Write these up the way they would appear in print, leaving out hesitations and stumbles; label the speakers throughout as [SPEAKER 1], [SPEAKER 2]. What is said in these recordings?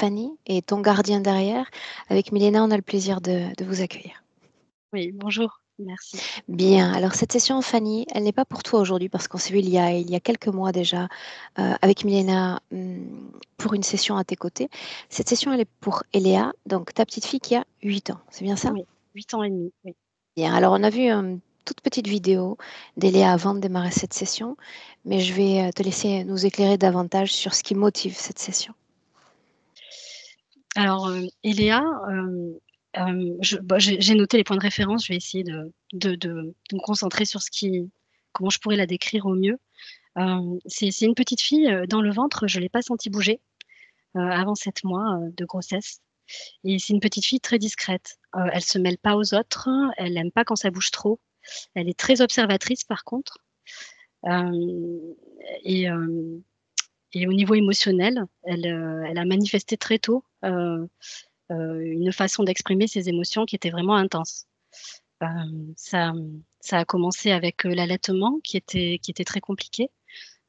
[SPEAKER 1] Fanny et ton gardien derrière. Avec Milena, on a le plaisir de vous accueillir.
[SPEAKER 2] Oui, bonjour, merci.
[SPEAKER 1] Bien, alors cette session, Fanny, elle n'est pas pour toi aujourd'hui parce qu'on s'est vu il y a quelques mois déjà avec Milena pour une session à tes côtés. Cette session, elle est pour Eléa, donc ta petite fille qui a 8 ans, c'est bien ça?
[SPEAKER 2] Oui, 8 ans et demi, oui.
[SPEAKER 1] Bien, alors on a vu une toute petite vidéo d'Eléa avant de démarrer cette session, mais je vais te laisser nous éclairer davantage sur ce qui motive cette session.
[SPEAKER 2] Alors, Eléa, j'ai noté les points de référence. Je vais essayer de me concentrer sur comment je pourrais la décrire au mieux. C'est une petite fille, dans le ventre, je ne l'ai pas sentie bouger, avant 7 mois, de grossesse, et c'est une petite fille très discrète. Elle se mêle pas aux autres, elle aime pas quand ça bouge trop. Elle est très observatrice par contre, hem et hem et au niveau émotionnel, elle a manifesté très tôt, une façon d'exprimer ses émotions qui était vraiment intense. Ça a commencé avec, l'allaitement qui était très compliqué.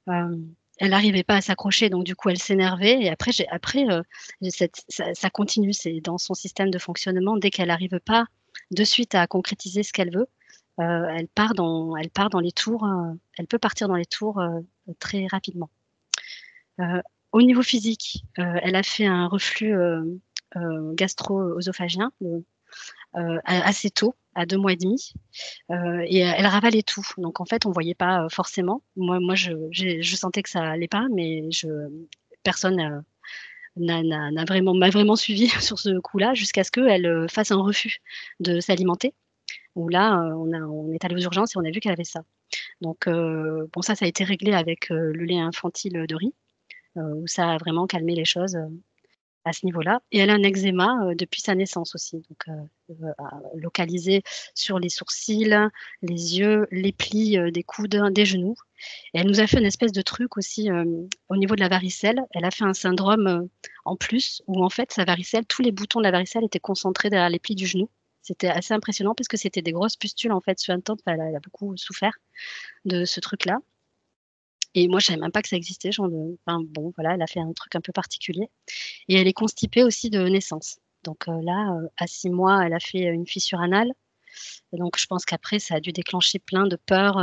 [SPEAKER 2] Elle n'arrivait pas à s'accrocher, donc du coup elle s'énervait, et j'ai ça continue, c'est dans son système de fonctionnement. Dès qu'elle n'arrive pas de suite à concrétiser ce qu'elle veut, elle part dans les tours, elle peut partir dans les tours, très rapidement. Heu, Au niveau physique, elle a fait un reflux, gastro-œsophagien, assez tôt, à 2 mois et demi, et elle ravalait tout. Donc en fait, on voyait pas, forcément. Moi je sentais que ça allait pas, mais personne, m'a vraiment suivie sur ce coup-là, jusqu'à ce qu'elle, fasse un refus de s'alimenter, où là, on est allé aux urgences et on a vu qu'elle avait ça. Donc bon, ça a été réglé avec, le lait infantile de riz, où ça a vraiment calmé les choses, à ce niveau-là, et elle a un eczéma, depuis sa naissance aussi, donc localisé sur les sourcils, les yeux, les plis, des coudes, des genoux, et elle nous a fait une espèce de truc aussi, au niveau de la varicelle. Elle a fait un syndrome, en plus, où en fait sa varicelle, tous les boutons de la varicelle étaient concentrés derrière les plis du genou. C'était assez impressionnant parce que c'était des grosses pustules en fait suintantes. Elle a beaucoup souffert de ce truc-là, et moi je savais même pas que ça existait, enfin bon voilà, elle a fait un truc un peu particulier. Et elle est constipée aussi de naissance. Donc là, à 6 mois, elle a fait, une fissure anale, et donc je pense qu'après ça a dû déclencher plein de peurs,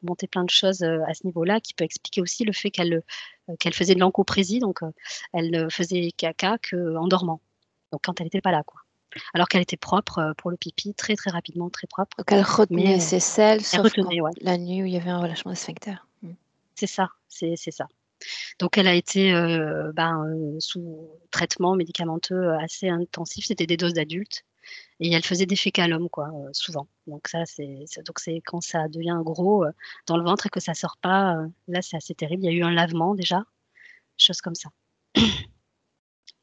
[SPEAKER 2] remonter plein de choses, à ce niveau-là, qui peut expliquer aussi le fait qu'elle faisait de l'encoprésie, donc elle ne faisait caca qu'en dormant, donc quand elle était pas là, quoi. Alors qu'elle était propre, pour le pipi, très, très rapidement, très propre,
[SPEAKER 1] Donc elle
[SPEAKER 2] mais
[SPEAKER 1] retenait ses selles,
[SPEAKER 2] elle
[SPEAKER 1] sauf quand
[SPEAKER 2] retenait, ouais.
[SPEAKER 1] la nuit où il y avait un relâchement des sphincters.
[SPEAKER 2] C'est ça, c'est ça. Donc elle a été, sous traitement médicamenteux, assez intensif. C'était des doses d'adultes, et elle faisait des fécalums quoi, souvent. Donc ça c'est quand ça devient gros, dans le ventre et que ça sort pas, là c'est assez terrible. Il y a eu un lavement déjà, choses comme ça.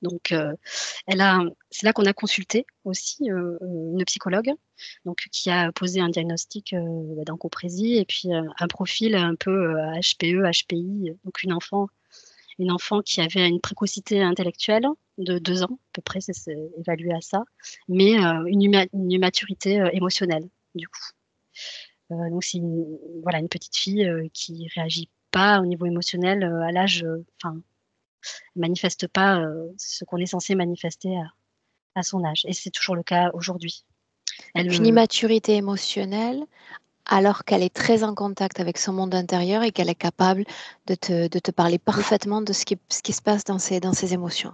[SPEAKER 2] Donc elle a c'est là qu'on a consulté aussi, une psychologue, donc qui a posé un diagnostic, d'encoprésie, et puis, un profil un peu, HPE, HPI, donc une enfant qui avait une précocité intellectuelle de 2 ans, à peu près, c'est évalué à ça, mais une immaturité, émotionnelle, du coup. Donc c'est une petite fille, qui réagit pas au niveau émotionnel, à l'âge, enfin, manifeste pas, ce qu'on est censé manifester à son âge, et c'est toujours le cas aujourd'hui. Elle,
[SPEAKER 1] Donc une immaturité émotionnelle, alors qu'elle est très en contact avec son monde intérieur et qu'elle est capable de te parler
[SPEAKER 2] oui,
[SPEAKER 1] parfaitement de ce qui se passe dans ses émotions.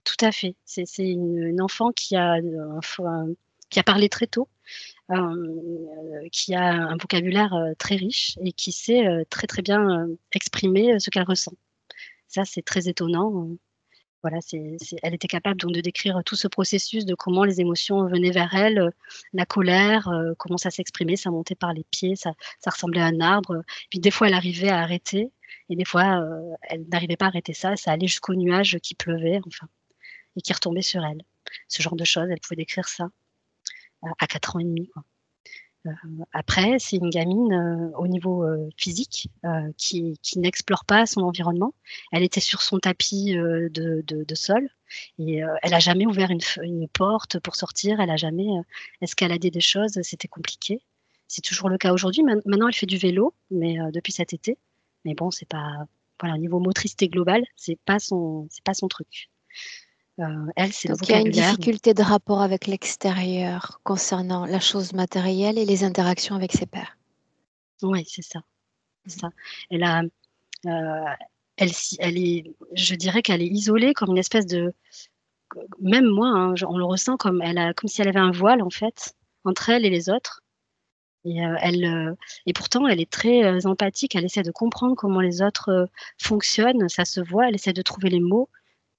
[SPEAKER 2] tout à fait. C'est une enfant qui a parlé très tôt, qui a un vocabulaire, très riche, et qui sait, très, très bien, exprimer, ce qu'elle ressent. Ça, c'est très étonnant, voilà, elle était capable donc de décrire tout ce processus de comment les émotions venaient vers elle, la colère, comment ça s'exprimait, ça montait par les pieds, ça ressemblait à un arbre, puis des fois elle arrivait à arrêter, et des fois, elle n'arrivait pas à arrêter ça, ça allait jusqu'aux nuages qui pleuvaient, enfin, et qui retombaient sur elle. Ce genre de choses, elle pouvait décrire ça à 4 ans et demi, quoi. Heu, Après, c'est une gamine, au niveau, physique, qui n'explore pas son environnement. Elle était sur son tapis, de sol, et elle a jamais ouvert une porte pour sortir. Elle a jamais, escaladé des choses, c'était compliqué. C'est toujours le cas aujourd'hui. Maintenant, elle fait du vélo, mais depuis cet été. Mais bon, c'est pas, voilà, au niveau motricité globale, c'est pas son truc. Elle, c'est le
[SPEAKER 1] Donc il y a une
[SPEAKER 2] vocabulaire.
[SPEAKER 1] difficulté de rapport avec l'extérieur concernant la chose matérielle et les interactions avec ses pairs.
[SPEAKER 2] Oui, c'est ça, c'est
[SPEAKER 1] Mmh.
[SPEAKER 2] ça. Elle a, heu, elle est je dirais qu'elle est isolée comme une espèce de même moi, hein, on le ressent comme si elle avait un voile, en fait, entre elle et les autres. Et pourtant elle est très, empathique. Elle essaie de comprendre comment les autres, fonctionnent, ça se voit. Elle essaie de trouver les mots.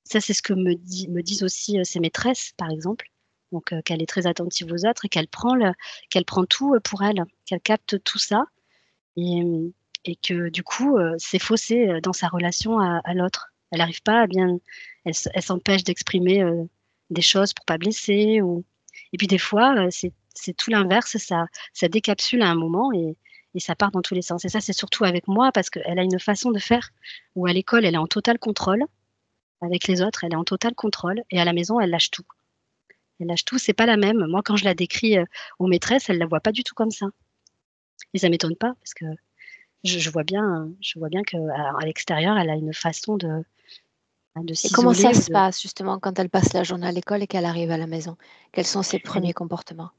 [SPEAKER 2] Ça, c'est ce que me disent aussi, ses maîtresses, par exemple. Donc qu'elle est très attentive aux autres et qu'elle prend tout, pour elle, qu'elle capte tout ça et et que du coup, c'est faussé, dans sa relation à l'autre. Elle n'arrive pas à bien elle s'empêche d'exprimer, des choses pour pas blesser ou et puis des fois, c'est tout l'inverse, ça décapsule à un moment et ça part dans tous les sens et ça, c'est surtout avec moi parce qu'elle a une façon de faire où à l'école, elle est en total contrôle. Avec les autres, elle est en total contrôle et à la maison, elle lâche tout. Elle lâche tout, c'est pas la même. Moi, quand je la décris, aux maîtresses, elles la voient pas du tout comme ça et ça m'étonne pas parce que je vois bien qu'à à l'extérieur, elle a une façon de
[SPEAKER 1] Et comment ça
[SPEAKER 2] s'isoler ou
[SPEAKER 1] se
[SPEAKER 2] de
[SPEAKER 1] passe justement quand elle passe la journée à l'école et qu'elle arrive à la maison? Quels sont ses
[SPEAKER 2] elle
[SPEAKER 1] premiers
[SPEAKER 2] est
[SPEAKER 1] comportements?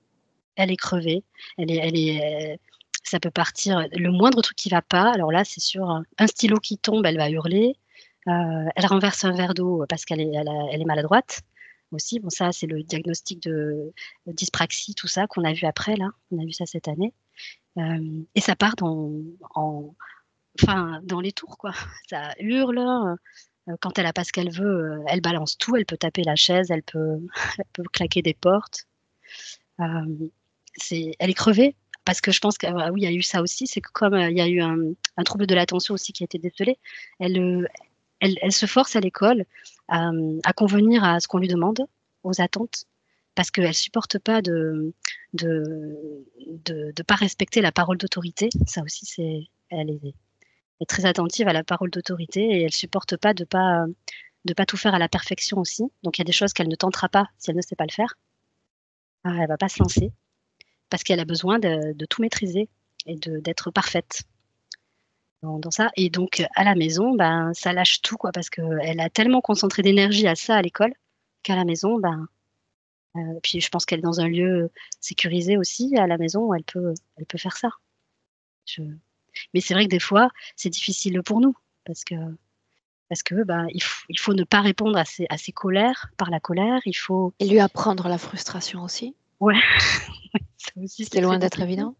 [SPEAKER 2] elle est crevée, elle est, ça peut partir, le moindre truc qui va pas, alors là, c'est sûr, un stylo qui tombe, elle va hurler, elle renverse un verre d'eau parce elle est maladroite aussi. Bon ça, c'est le diagnostic de dyspraxie, tout ça qu'on a vu après là, on a vu ça cette année, et ça part en enfin, dans les tours quoi. Ça hurle, quand elle a pas ce qu'elle veut, elle balance tout, elle peut taper la chaise, elle peut elle peut claquer des portes. Hem, elle est crevée parce que je pense que ah oui, il y a eu ça aussi, c'est que comme, il y a eu un trouble de l'attention aussi qui a été décelé, elle, elle se force à l'école à convenir à ce qu'on lui demande, aux attentes, parce qu'elle supporte pas de de pas respecter la parole d'autorité. Ça aussi, elle est très attentive à la parole d'autorité et elle supporte pas de pas tout faire à la perfection aussi. Donc il y a des choses qu'elle ne tentera pas si elle ne sait pas le faire. Elle va pas se lancer parce qu'elle a besoin de tout maîtriser et d'être parfaite dans ça et donc à la maison, ben, ça lâche tout quoi parce qu'elle a tellement concentré d'énergie à ça à l'école, qu'à la maison, ben, puis je pense qu'elle est dans un lieu sécurisé aussi à la maison où elle peut faire ça. Je Mais c'est vrai que des fois, c'est difficile pour nous parce que ben, il faut ne pas répondre à ses colères par la colère, il faut
[SPEAKER 1] Et lui apprendre la frustration aussi,
[SPEAKER 2] ouais, ça aussi
[SPEAKER 1] ce qui
[SPEAKER 2] c'est
[SPEAKER 1] est
[SPEAKER 2] très
[SPEAKER 1] loin d'être
[SPEAKER 2] difficile.
[SPEAKER 1] évident.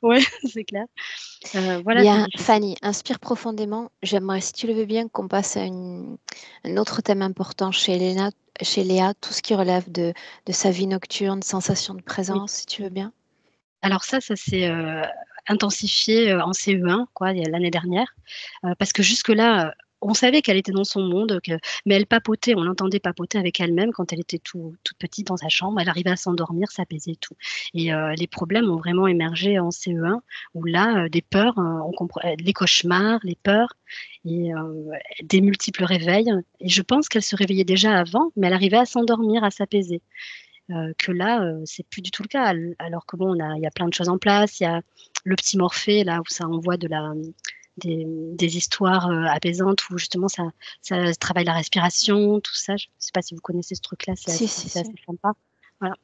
[SPEAKER 2] Ouais, c'est clair. Voilà, c'est
[SPEAKER 1] Bien,
[SPEAKER 2] difficile.
[SPEAKER 1] Fanny, inspire profondément. J'aimerais, si tu le veux bien, qu'on passe à un autre thème important chez Léa, tout ce qui relève de sa vie nocturne, sensation de
[SPEAKER 2] Oui.
[SPEAKER 1] présence, si tu veux bien.
[SPEAKER 2] Alors ça s'est, intensifié, en CE1 quoi, il y a l'année dernière, parce que jusque-là, on savait qu'elle était dans son monde, mais elle papotait, on l'entendait papoter avec elle-même quand elle était toute petite dans sa chambre. Elle arrivait à s'endormir, s'apaiser et tout et les problèmes ont vraiment émergé en CE1 où là, des peurs, les cauchemars, les peurs et des multiples réveils et je pense qu'elle se réveillait déjà avant, mais elle arrivait à s'endormir, à s'apaiser. Que là, c'est plus du tout le cas. Alors que bon, il y a plein de choses en place. Il y a le petit Morphée là où ça envoie des histoires, apaisantes où justement ça travaille la respiration, tout ça. Je sais pas si vous connaissez ce truc-là,
[SPEAKER 1] Si, si,
[SPEAKER 2] c'est
[SPEAKER 1] si.
[SPEAKER 2] assez sympa. Voilà.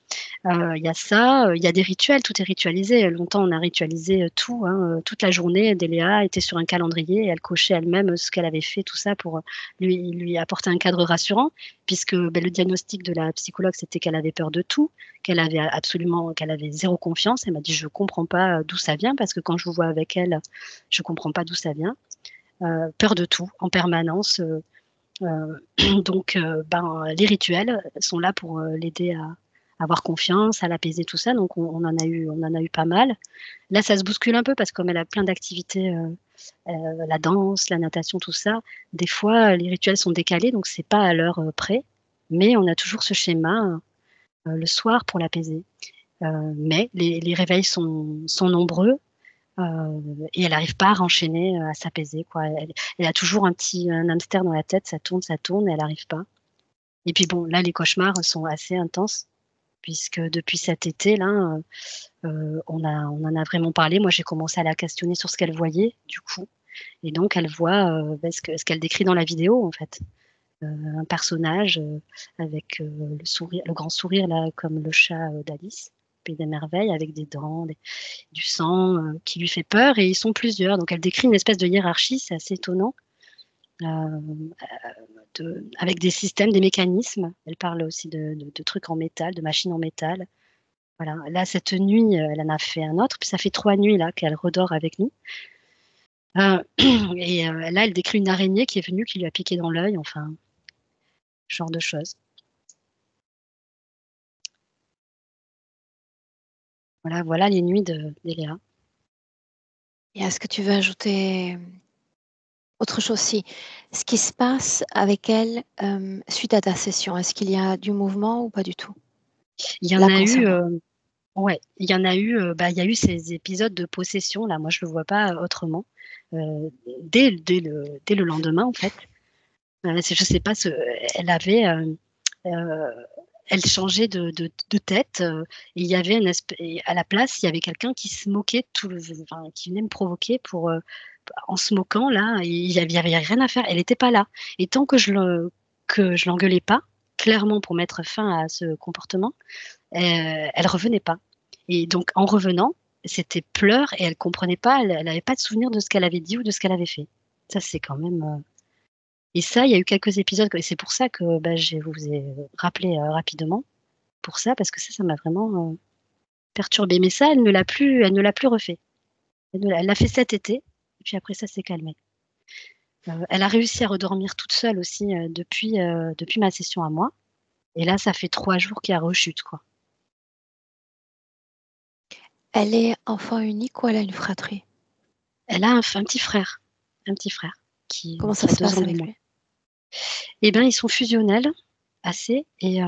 [SPEAKER 2] Il y a ça, il y a des rituels, tout est ritualisé. Longtemps, on a ritualisé, tout, hein, toute la journée, Déléa était sur un calendrier et elle cochait elle-même, ce qu'elle avait fait, tout ça pour, lui apporter un cadre rassurant puisque, le diagnostic de la psychologue, c'était qu'elle avait peur de tout, qu'elle avait zéro confiance. Elle m'a dit: «Je comprends pas, d'où ça vient parce que quand je vous vois avec elle, je comprends pas d'où ça vient». Peur de tout en permanence, donc ben, les rituels sont là pour, l'aider à avoir confiance, à l'apaiser, tout ça, donc on en a eu pas mal. Là, ça se bouscule un peu parce que comme elle a plein d'activités, la danse, la natation, tout ça, des fois, les rituels sont décalés, donc c'est pas à l'heure, près, mais on a toujours ce schéma, le soir pour l'apaiser. Mais les réveils sont nombreux, et elle n'arrive pas à renchaîner, à s'apaiser, quoi. Elle a toujours un hamster dans la tête, ça tourne et elle n'arrive pas. Et puis bon, là, les cauchemars sont assez intenses puisque depuis cet été-là, on en a vraiment parlé. Moi, j'ai commencé à la questionner sur ce qu'elle voyait, du coup et donc elle voit, ce qu'elle décrit dans la vidéo, en fait. un personnage avec le grand sourire, là, comme le chat d'Alice, Pays des Merveilles, avec des dents, du sang qui lui fait peur, et ils sont plusieurs. Donc elle décrit une espèce de hiérarchie, c'est assez étonnant, avec des systèmes, des mécanismes. Elle parle aussi de trucs en métal, de machines en métal. Voilà. Là, cette nuit, elle en a fait un autre, puis ça fait 3 nuits là qu'elle redort avec nous. Et là, elle décrit une araignée qui est venue, qui lui a piqué dans l'œil, enfin, ce genre de choses. Voilà les nuits d'Eléa.
[SPEAKER 1] Et est-ce que tu veux ajouter autre chose? Si, ce qui se passe avec elle suite à ta session, est-ce qu'il y a du mouvement ou pas du tout?
[SPEAKER 2] Il y en
[SPEAKER 1] Là,
[SPEAKER 2] a eu,
[SPEAKER 1] concernant.
[SPEAKER 2] ouais, il y en a eu, il y a eu ces épisodes de possession là, moi je le vois pas autrement. Dès le lendemain en fait. Je sais pas, elle avait, elle changeait de tête, et il y avait et à la place, il y avait quelqu'un qui se moquait enfin, qui venait me provoquer en se moquant là, et il y avait rien à faire. Elle était pas là, et tant que je l'engueulais pas, clairement pour mettre fin à ce comportement, elle revenait pas, et donc en revenant, c'était pleurs, et elle comprenait pas, elle avait pas de souvenir de ce qu'elle avait dit ou de ce qu'elle avait fait. Ça, c'est quand même, et ça, il y a eu quelques épisodes, et c'est pour ça que, je vous ai rappelé, rapidement pour ça, parce que ça m'a vraiment, perturbée. Mais ça, elle ne l'a plus refait. Elle l'a fait cet été, et puis après ça s'est calmé. Elle a réussi à redormir toute seule aussi, depuis ma session à moi, et là, ça fait 3 jours qu'il y a rechute, quoi.
[SPEAKER 1] Elle est enfant unique ou elle a une fratrie?
[SPEAKER 2] Elle a un petit frère, qui
[SPEAKER 1] Comment ça
[SPEAKER 2] a
[SPEAKER 1] se
[SPEAKER 2] 2 ans
[SPEAKER 1] passe
[SPEAKER 2] de
[SPEAKER 1] avec
[SPEAKER 2] moins.
[SPEAKER 1] lui?
[SPEAKER 2] Eh ben, ils sont fusionnels, assez, et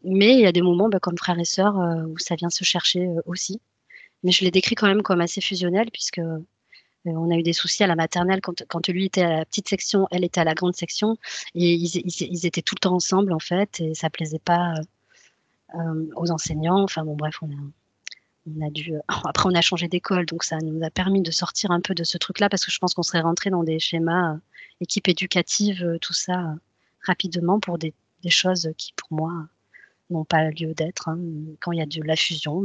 [SPEAKER 2] mais il y a des moments, comme frères et sœurs, où ça vient se chercher, aussi. Mais je l'ai décrit quand même comme assez fusionnel, puisque, on a eu des soucis à la maternelle quand lui était à la petite section, elle était à la grande section, et ils étaient tout le temps ensemble, en fait, et ça plaisait pas, aux enseignants. Enfin bon, bref, on a dû, après on a changé d'école, donc ça nous a permis de sortir un peu de ce truc-là, parce que je pense qu'on serait rentrés dans des schémas, équipe éducative, tout ça, rapidement, pour des choses qui, pour moi, n'ont pas lieu d'être, hein. Quand il y a de la fusion,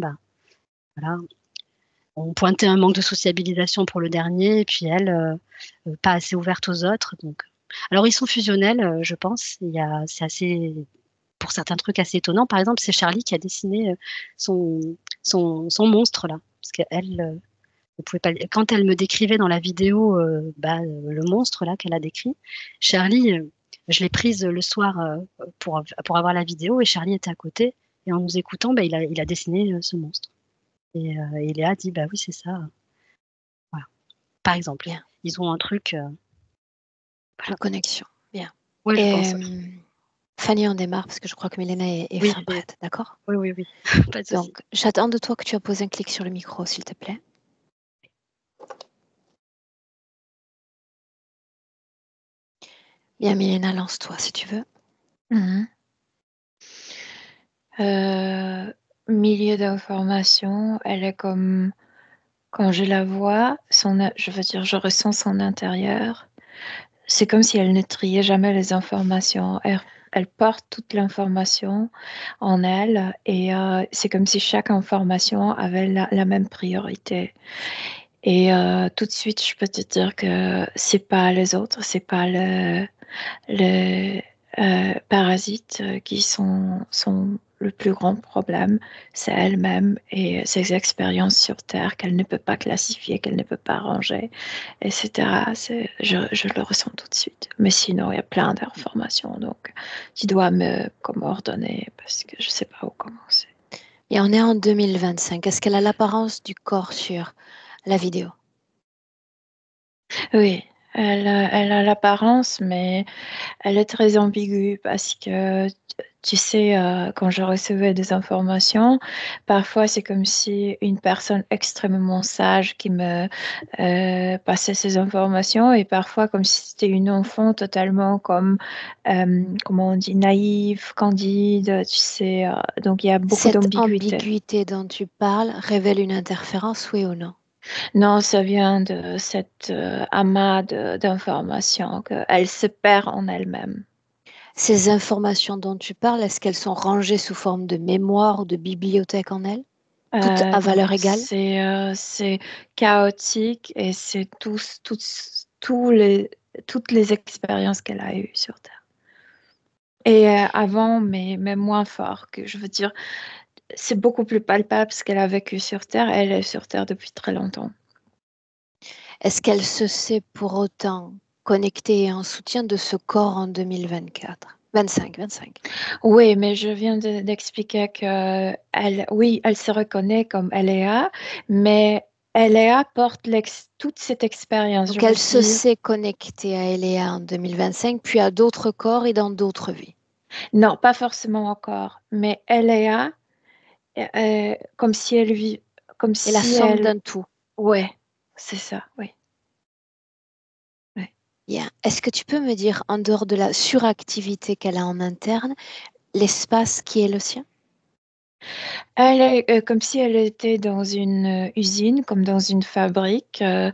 [SPEAKER 2] voilà. On pointait un manque de sociabilisation pour le dernier, et puis elle, pas assez ouverte aux autres, donc alors ils sont fusionnels, je pense. C'est assez, pour certains trucs, assez étonnant. Par exemple, c'est Charlie qui a dessiné, son son monstre là, parce qu'elle, ne pouvait pas, quand elle me décrivait dans la vidéo, le monstre là qu'elle a décrit, Charlie, je l'ai prise, le soir, pour avoir la vidéo, et Charlie était à côté, et en nous écoutant, il a dessiné, ce monstre, et Léa dit: «Bah oui, c'est ça». Voilà, par exemple.
[SPEAKER 1] Bien,
[SPEAKER 2] Ils ont un truc,
[SPEAKER 1] une
[SPEAKER 2] voilà.
[SPEAKER 1] connexion, bien.
[SPEAKER 2] Ouais, je
[SPEAKER 1] Et
[SPEAKER 2] pense, ouais.
[SPEAKER 1] Fanny, on démarre parce que je crois que Milena est
[SPEAKER 2] Oui,
[SPEAKER 1] fin
[SPEAKER 2] oui,
[SPEAKER 1] prête, d'accord?
[SPEAKER 2] oui, oui, oui, pas de souci.
[SPEAKER 1] Donc, j'attends de toi que tu apposes un clic sur le micro, s'il te plaît. Bien, Milena, lance-toi si tu veux.
[SPEAKER 3] Mmh. Milieu d'information, elle est comme quand je la vois, je veux dire, je ressens son intérieur. C'est comme si elle ne triait jamais les informations. Elle porte toute l'information en elle, et c'est comme si chaque information avait la même priorité, et tout de suite, je peux te dire que c'est pas les autres, c'est pas les parasites qui sont le plus grand problème, c'est elle-même et ses expériences sur Terre qu'elle ne peut pas classifier, qu'elle ne peut pas ranger, etc. Je le ressens tout de suite. Mais sinon, il y a plein d'informations, donc tu dois me comme ordonner parce que je ne sais pas où commencer.
[SPEAKER 1] Et on est en 2025. Est-ce qu'elle a l'apparence du corps sur la vidéo?
[SPEAKER 3] Oui, elle a l'apparence, mais elle est très ambiguë parce que tu sais, quand je recevais des informations, parfois c'est comme si une personne extrêmement sage qui me, passait ces informations, et parfois comme si c'était une enfant totalement comme, comment on dit? Naïve, candide, tu sais, donc il y a beaucoup
[SPEAKER 1] Cette
[SPEAKER 3] d'ambiguïté.
[SPEAKER 1] ambiguïté dont tu parles révèle une interférence, oui ou non?
[SPEAKER 3] Non, ça vient de cet, amas d'informations qu'elle se perd en elle-même.
[SPEAKER 1] Ces informations dont tu parles, est-ce qu'elles sont rangées sous forme de mémoire ou de bibliothèque en elles? Toutes à valeur égale?
[SPEAKER 3] C'est chaotique et c'est toutes les expériences qu'elle a eues sur Terre. Et avant, mais moins fort, que je veux dire, c'est beaucoup plus palpable ce qu'elle a vécu sur Terre. Elle est sur Terre depuis très longtemps.
[SPEAKER 1] Est-ce qu'elle se sait pour autant connectée et en soutien de ce corps en 2024? 25.
[SPEAKER 3] Oui, mais je viens d'expliquer que oui, elle se reconnaît comme Eléa, mais Eléa porte toute cette expérience, je
[SPEAKER 1] Donc
[SPEAKER 3] veux
[SPEAKER 1] elle se
[SPEAKER 3] dire.
[SPEAKER 1] sait connectée à Eléa en 2025, puis à d'autres corps et dans d'autres vies.
[SPEAKER 3] Non, pas forcément encore, mais Eléa, comme si elle vit, comme
[SPEAKER 1] Et la
[SPEAKER 3] si
[SPEAKER 1] somme
[SPEAKER 3] elle,
[SPEAKER 1] d'un tout.
[SPEAKER 3] ouais, c'est ça, oui. Ouais.
[SPEAKER 1] Bien. Est-ce que tu peux me dire, en dehors de la suractivité qu'elle a en interne, l'espace qui est le sien?
[SPEAKER 3] Elle est comme si elle était dans une usine, comme dans une fabrique, et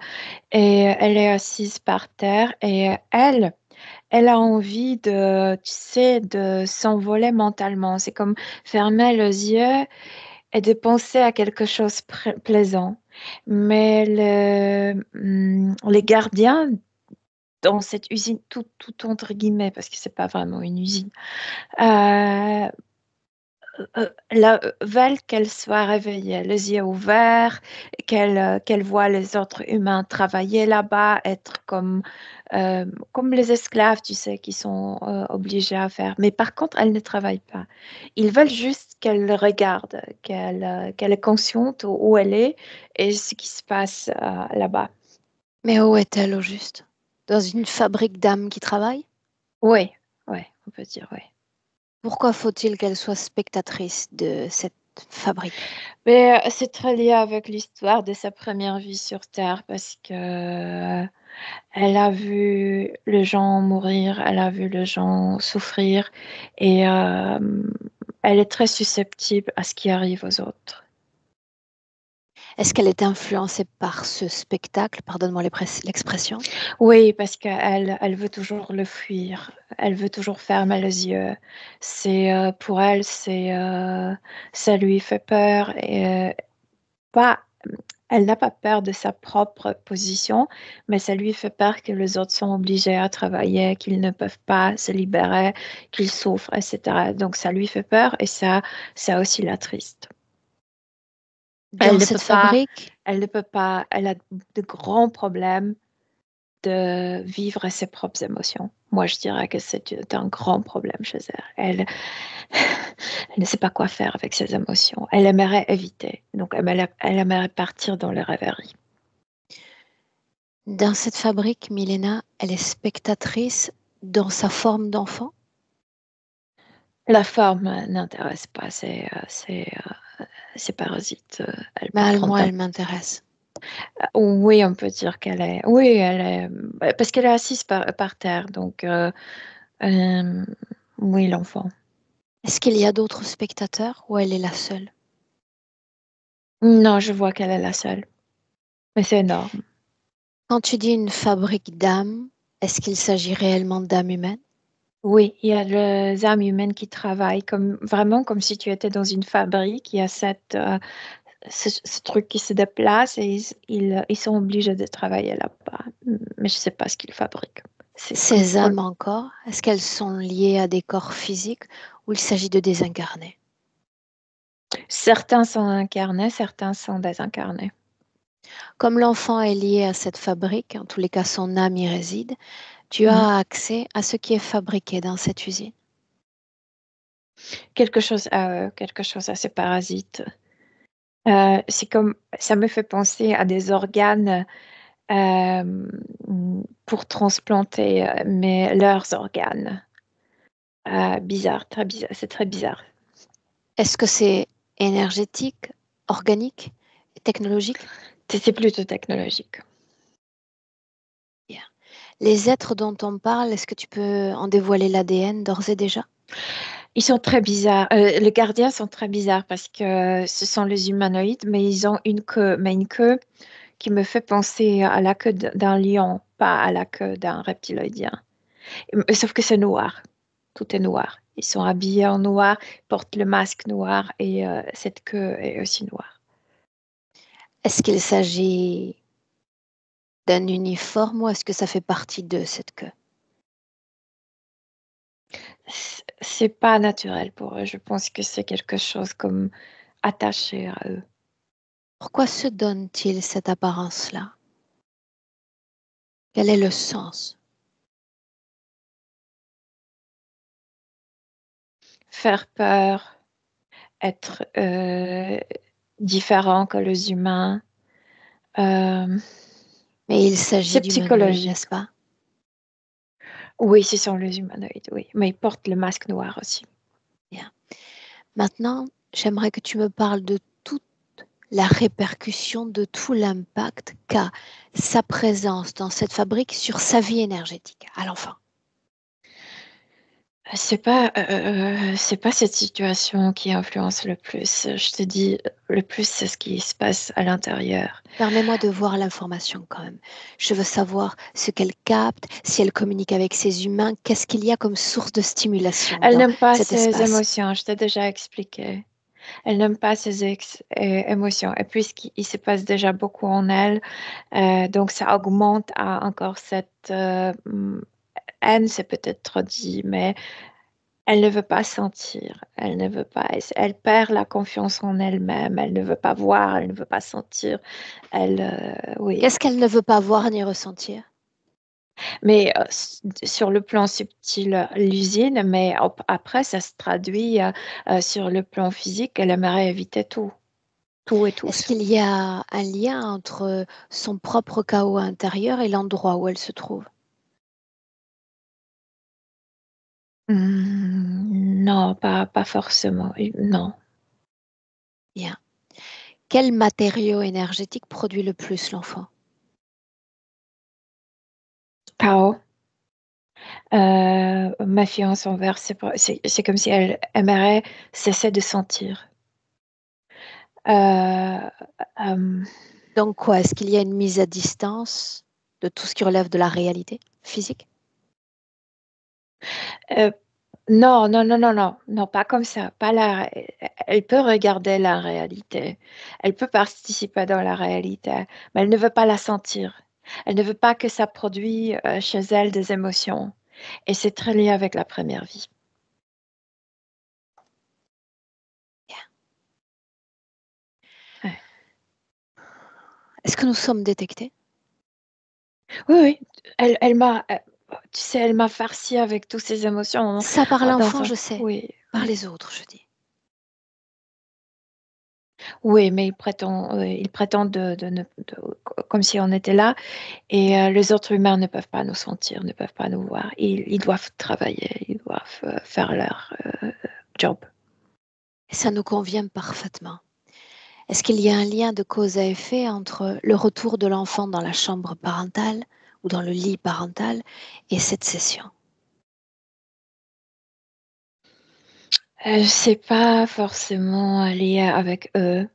[SPEAKER 3] elle est assise par terre et elle a envie de, tu sais, de s'envoler mentalement. C'est comme fermer les yeux et de penser à quelque chose de plaisant. Mais les gardiens dans cette usine, tout entre guillemets, parce que c'est pas vraiment une usine, euh, veulent qu'elle soit réveillée, les yeux ouverts, qu'elle voit les autres humains travailler là-bas, être comme les esclaves, tu sais, qui sont obligés à faire. Mais par contre, elle ne travaille pas. Ils veulent juste qu'elle regarde, qu'elle est consciente où elle est et ce qui se passe là-bas.
[SPEAKER 1] Mais où est-elle au juste? Dans une fabrique d'âmes qui travaille?
[SPEAKER 3] Oui, oui, on peut dire oui.
[SPEAKER 1] Pourquoi faut-il qu'elle soit spectatrice de cette fabrique?
[SPEAKER 3] Mais c'est très lié avec l'histoire de sa première vie sur Terre parce que elle a vu les gens mourir, elle a vu les gens souffrir et elle est très susceptible à ce qui arrive aux autres.
[SPEAKER 1] Est-ce qu'elle est influencée par ce spectacle? Pardonne-moi l'expression.
[SPEAKER 3] Oui, parce qu'elle veut toujours le fuir, elle veut toujours fermer les yeux. C'est pour elle, ça lui fait peur et pas elle n'a pas peur de sa propre position, mais ça lui fait peur que les autres sont obligés à travailler, qu'ils ne peuvent pas se libérer, qu'ils souffrent, etc. Donc ça lui fait peur et ça aussi l'attriste. Elle
[SPEAKER 1] Dans
[SPEAKER 3] ne peut
[SPEAKER 1] cette
[SPEAKER 3] pas,
[SPEAKER 1] fabrique,
[SPEAKER 3] elle a de grands problèmes de vivre ses propres émotions. Moi, je dirais que c'est un grand problème chez elle. Elle ne sait pas quoi faire avec ses émotions. Elle aimerait éviter. Donc, elle aimerait partir dans les rêveries.
[SPEAKER 1] dans cette fabrique, Milena, elle est spectatrice dans sa forme d'enfant?
[SPEAKER 3] La forme n'intéresse pas ces parasites. Elle peut prendre
[SPEAKER 1] Moi, elle m'intéresse.
[SPEAKER 3] Oui, on peut dire qu'elle est. Oui, elle est. Parce qu'elle est assise par terre. Donc, euh, oui, l'enfant.
[SPEAKER 1] Est-ce qu'il y a d'autres spectateurs ou elle est la seule?
[SPEAKER 3] Non, je vois qu'elle est la seule. Mais c'est énorme.
[SPEAKER 1] Quand tu dis une fabrique d'âmes, est-ce qu'il s'agit réellement d'âmes humaines?
[SPEAKER 3] Oui, il y a les âmes humaines qui travaillent vraiment comme si tu étais dans une fabrique. Il y a ce truc qui se déplace et ils sont obligés de travailler là-bas. Mais je ne sais pas ce qu'ils fabriquent. C'est comme
[SPEAKER 1] Ces âmes encore, est-ce qu'elles sont liées à des corps physiques ou il s'agit de désincarnés?
[SPEAKER 3] certains sont incarnés, certains sont désincarnés.
[SPEAKER 1] Comme l'enfant est lié à cette fabrique, en tous les cas son âme y réside, tu
[SPEAKER 3] Mhm.
[SPEAKER 1] as accès à ce qui est fabriqué dans cette usine.
[SPEAKER 3] Quelque chose à ces parasites. C'est comme ça me fait penser à des organes euh, pour transplanter mais leurs organes. Bizarre, très bizarre, c'est très bizarre.
[SPEAKER 1] Est-ce que c'est énergétique, organique, technologique?
[SPEAKER 3] C'est plutôt technologique.
[SPEAKER 1] Bien. Les êtres dont on parle, est-ce que tu peux en dévoiler l'ADN d'ores et déjà?
[SPEAKER 3] Ils sont très bizarres. Les gardiens sont très bizarres parce que ce sont les humanoïdes, mais ils ont une queue, mais une queue qui me fait penser à la queue d'un lion, pas à la queue d'un reptiloïdien. Sauf que c'est noir. Tout est noir. Ils sont habillés en noir, portent le masque noir et cette queue est aussi noire.
[SPEAKER 1] Est-ce qu'il s'agit d'un uniforme ou est-ce que ça fait partie de cette queue?
[SPEAKER 3] C'est pas naturel pour eux. Je pense que c'est quelque chose comme attaché à eux.
[SPEAKER 1] Pourquoi se donne-t-il cette apparence-là? Quel est le sens?
[SPEAKER 3] Faire peur, être différent que les humains.
[SPEAKER 1] Mais il s'agit
[SPEAKER 3] C'est
[SPEAKER 1] d'humanoïdes,
[SPEAKER 3] psychologique.
[SPEAKER 1] n'est-ce pas?
[SPEAKER 3] Oui, ce sont les humanoïdes, oui. Mais ils portent le masque noir aussi.
[SPEAKER 1] Bien. Maintenant, j'aimerais que tu me parles de toute la répercussion, de tout l'impact qu'a sa présence dans cette fabrique sur sa vie énergétique à l'enfant.
[SPEAKER 3] C'est pas cette situation qui influence le plus. Je te dis, le plus, c'est ce qui se passe à l'intérieur.
[SPEAKER 1] Permets-moi de voir l'information quand même. Je veux savoir ce qu'elle capte, si elle communique avec ses humains, qu'est-ce qu'il y a comme source de stimulation
[SPEAKER 3] Elle
[SPEAKER 1] dans
[SPEAKER 3] n'aime pas
[SPEAKER 1] cet
[SPEAKER 3] ses
[SPEAKER 1] espace.
[SPEAKER 3] émotions, je t'ai déjà expliqué. Elle n'aime pas ses émotions. Et puisqu'il se passe déjà beaucoup en elle, donc ça augmente à encore cette haine, c'est peut-être trop dit, mais elle ne veut pas sentir. Elle ne veut pas. Elle perd la confiance en elle-même. Elle ne veut pas voir. Elle ne veut pas sentir. Oui.
[SPEAKER 1] Qu'est-ce qu'elle ne veut pas voir ni ressentir?
[SPEAKER 3] Mais sur le plan subtil, l'usine, mais après, ça se traduit sur le plan physique. Elle aimerait éviter tout, tout et
[SPEAKER 1] Est-ce
[SPEAKER 3] tous.
[SPEAKER 1] qu'il y a un lien entre son propre chaos intérieur et l'endroit où elle se trouve?
[SPEAKER 3] Non, pas forcément. Non.
[SPEAKER 1] Bien. Quel matériau énergétique produit le plus l'enfant?
[SPEAKER 3] Chaos. Méfiance envers c'est comme si elle aimerait cesser de sentir. Euh, euh,
[SPEAKER 1] Donc quoi? Est-ce qu'il y a une mise à distance de tout ce qui relève de la réalité physique?
[SPEAKER 3] euh, non, non, non, non, non, non, pas comme ça. Pas elle peut regarder la réalité. Elle peut participer dans la réalité, mais elle ne veut pas la sentir. Elle ne veut pas que ça produise chez elle des émotions. Et c'est très lié avec la première vie.
[SPEAKER 1] Bien.
[SPEAKER 3] Ouais.
[SPEAKER 1] Est-ce que nous sommes détectés?
[SPEAKER 3] Oui, oui. Elle m'a, tu sais, elle m'a farci avec toutes ces émotions
[SPEAKER 1] Ça par l'enfant,
[SPEAKER 3] dans un.
[SPEAKER 1] je sais.
[SPEAKER 3] Oui,
[SPEAKER 1] Par
[SPEAKER 3] oui.
[SPEAKER 1] les autres, je dis.
[SPEAKER 3] Oui, mais il prétend comme si on était là, et les autres humains ne peuvent pas nous sentir, ne peuvent pas nous voir. Ils doivent travailler, ils doivent faire leur job.
[SPEAKER 1] Et ça nous convient parfaitement. Est-ce qu'il y a un lien de cause à effet entre le retour de l'enfant dans la chambre parentale ou dans le lit parental et cette session?
[SPEAKER 3] C'est pas forcément lié avec eux,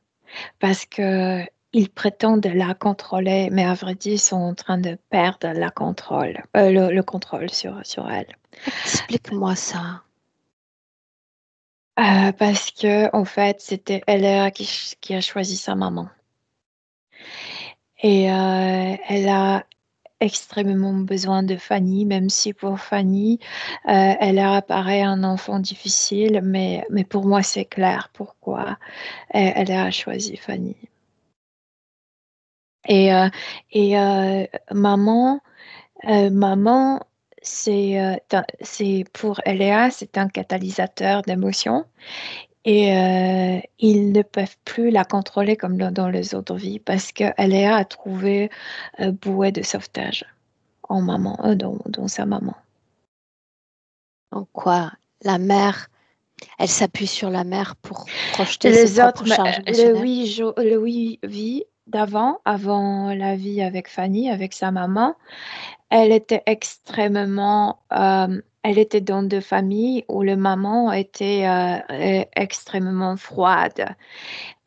[SPEAKER 3] parce que ils prétendent la contrôler, mais à vrai dire, ils sont en train de perdre le contrôle sur elle.
[SPEAKER 1] Explique-moi ça.
[SPEAKER 3] Parce que en fait, c'était elle qui a choisi sa maman. Et elle a extrêmement besoin de Fanny, même si pour Fanny, elle a apparaît un enfant difficile, mais pour moi, c'est clair pourquoi elle a choisi Fanny. Et, euh, et maman, maman, c'est pour Eléa, c'est un catalyseur d'émotions. Et ils ne peuvent plus la contrôler comme dans les autres vies parce qu'Eléa a trouvé bouée de sauvetage en maman, dans sa maman.
[SPEAKER 1] Donc quoi? La mère, elle s'appuie sur la mère pour projeter ses
[SPEAKER 3] Les
[SPEAKER 1] propres
[SPEAKER 3] autres, mais,
[SPEAKER 1] charges émotionnelles.
[SPEAKER 3] le oui vie d'avant, avant la vie avec Fanny, avec sa maman, elle était elle était dans deux familles où le maman était extrêmement froide.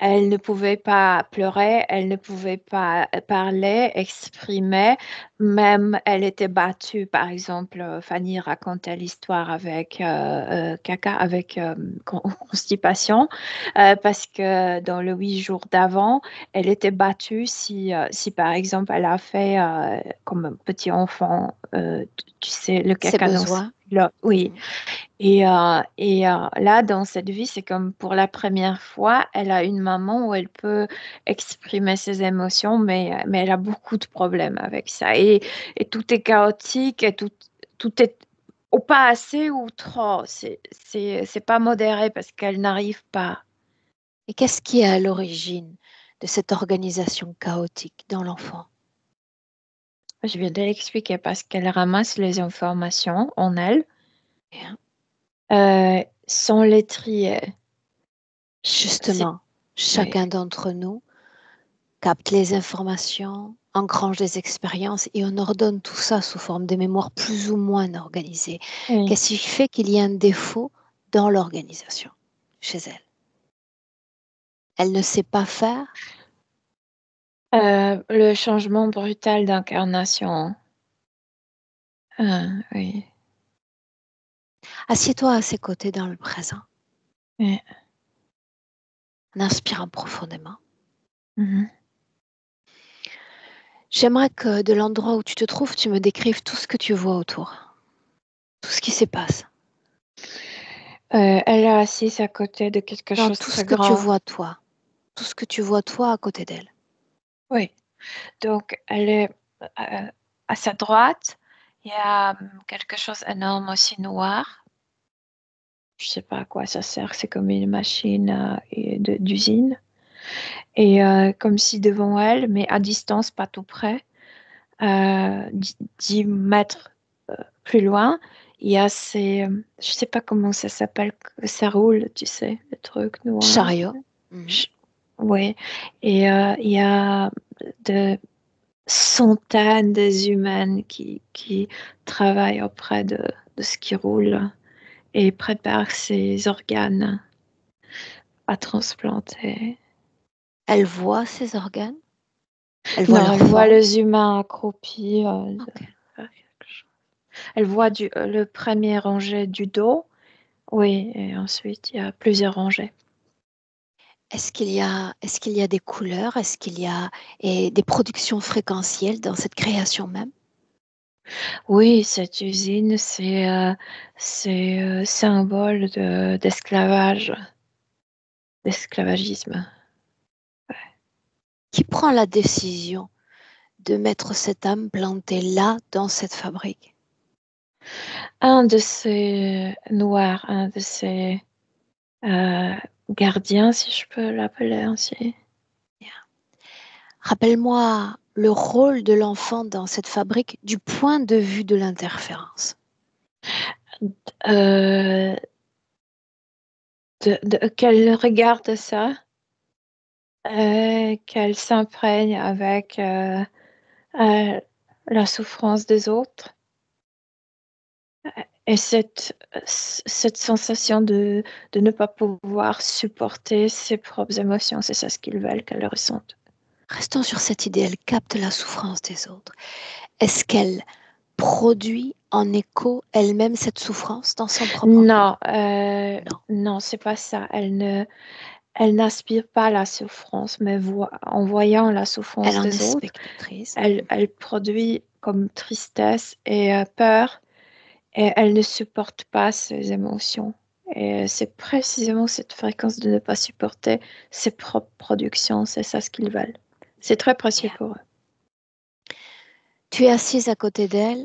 [SPEAKER 3] Elle ne pouvait pas pleurer, elle ne pouvait pas parler, exprimer, même elle était battue. Par exemple, Fanny racontait l'histoire avec caca, avec constipation, parce que dans le 8 jours d'avant, elle était battue si par exemple elle a fait comme un petit enfant, tu sais, le
[SPEAKER 1] Ses
[SPEAKER 3] caca dans
[SPEAKER 1] besoins.
[SPEAKER 3] oui. Et là, dans cette vie, c'est comme pour la première fois, elle a une maman où elle peut exprimer ses émotions, mais elle a beaucoup de problèmes avec ça. Et tout est chaotique, et tout est ou pas assez ou trop. C'est pas modéré parce qu'elle n'arrive pas.
[SPEAKER 1] Et qu'est-ce qui est à l'origine de cette organisation chaotique dans l'enfant?
[SPEAKER 3] Je viens de l'expliquer parce qu'elle ramasse les informations en elle
[SPEAKER 1] Bien.
[SPEAKER 3] sans les trier. C'est
[SPEAKER 1] Justement,
[SPEAKER 3] oui.
[SPEAKER 1] chacun d'entre nous capte les informations, engrange des expériences et on ordonne tout ça sous forme de mémoire plus ou moins organisée.
[SPEAKER 3] Oui.
[SPEAKER 1] Qu'est-ce qui fait qu'il y a un défaut dans l'organisation chez elle? Elle ne sait pas faire.
[SPEAKER 3] Le changement brutal d'incarnation. Oui.
[SPEAKER 1] Assieds-toi à ses côtés dans le présent,
[SPEAKER 3] Oui.
[SPEAKER 1] en inspirant profondément.
[SPEAKER 3] Mhm.
[SPEAKER 1] J'aimerais que de l'endroit où tu te trouves, tu me décrives tout ce que tu vois autour, tout ce qui se passe.
[SPEAKER 3] Elle est assise à côté de quelque
[SPEAKER 1] Non,
[SPEAKER 3] chose de
[SPEAKER 1] tout ce
[SPEAKER 3] très
[SPEAKER 1] que tu
[SPEAKER 3] grand.
[SPEAKER 1] vois toi, tout ce que tu vois toi à côté d'elle.
[SPEAKER 3] Oui. Donc, elle est à sa droite. Il y a quelque chose d'énorme aussi noir. Je sais pas à quoi ça sert. C'est comme une machine d'usine. Et comme si devant elle, mais à distance, pas tout près, 10 mètres plus loin, il y a je sais pas comment ça s'appelle, ça roule, tu sais, le truc noir.
[SPEAKER 1] Chariot. Mhm.
[SPEAKER 3] Oui, et il y a de centaines d'humains qui travaillent auprès de ce qui roule et préparent ces organes à transplanter.
[SPEAKER 1] Elle voit ses organes, elle voit
[SPEAKER 3] Non,
[SPEAKER 1] leur
[SPEAKER 3] elle voit
[SPEAKER 1] forme.
[SPEAKER 3] les humains accroupis.
[SPEAKER 1] Ok.
[SPEAKER 3] Faire quelque chose. Elle voit le premier rangé du dos, oui, et ensuite il y a plusieurs rangées.
[SPEAKER 1] Est-ce qu'il y a des couleurs? Est-ce qu'il y a des productions fréquentielles dans cette création même?
[SPEAKER 3] Oui, cette usine, c'est symbole d'esclavage, d'esclavagisme.
[SPEAKER 1] Qui prend la décision de mettre cette âme plantée là, dans cette fabrique?
[SPEAKER 3] Un de ces noirs, un de ces euh, gardiens, si je peux l'appeler ainsi.
[SPEAKER 1] Rappelle-moi le rôle de l'enfant dans cette fabrique du point de vue de l'interférence.
[SPEAKER 3] Euh, qu'elle regarde ça, qu'elle s'imprègne avec euh, la souffrance des autres. Et cette sensation de ne pas pouvoir supporter ses propres émotions, c'est ça ce qu'ils veulent qu'elle ressente.
[SPEAKER 1] Restons sur cette idée, elle capte la souffrance des autres. Est-ce qu'elle produit en écho elle-même cette souffrance dans son propre corps?
[SPEAKER 3] Non,
[SPEAKER 1] Non,
[SPEAKER 3] non, c'est pas ça. Elle n'aspire pas la souffrance, mais en voyant la
[SPEAKER 1] elle
[SPEAKER 3] souffrance
[SPEAKER 1] en est
[SPEAKER 3] des autres,
[SPEAKER 1] spectatrice.
[SPEAKER 3] elle produit comme tristesse et peur, et elle ne supporte pas ses émotions. Et c'est précisément cette fréquence de ne pas supporter ses propres productions, c'est ça ce qu'ils veulent. C'est très précieux
[SPEAKER 1] Bien.
[SPEAKER 3] pour eux.
[SPEAKER 1] Tu es assise à côté d'elle.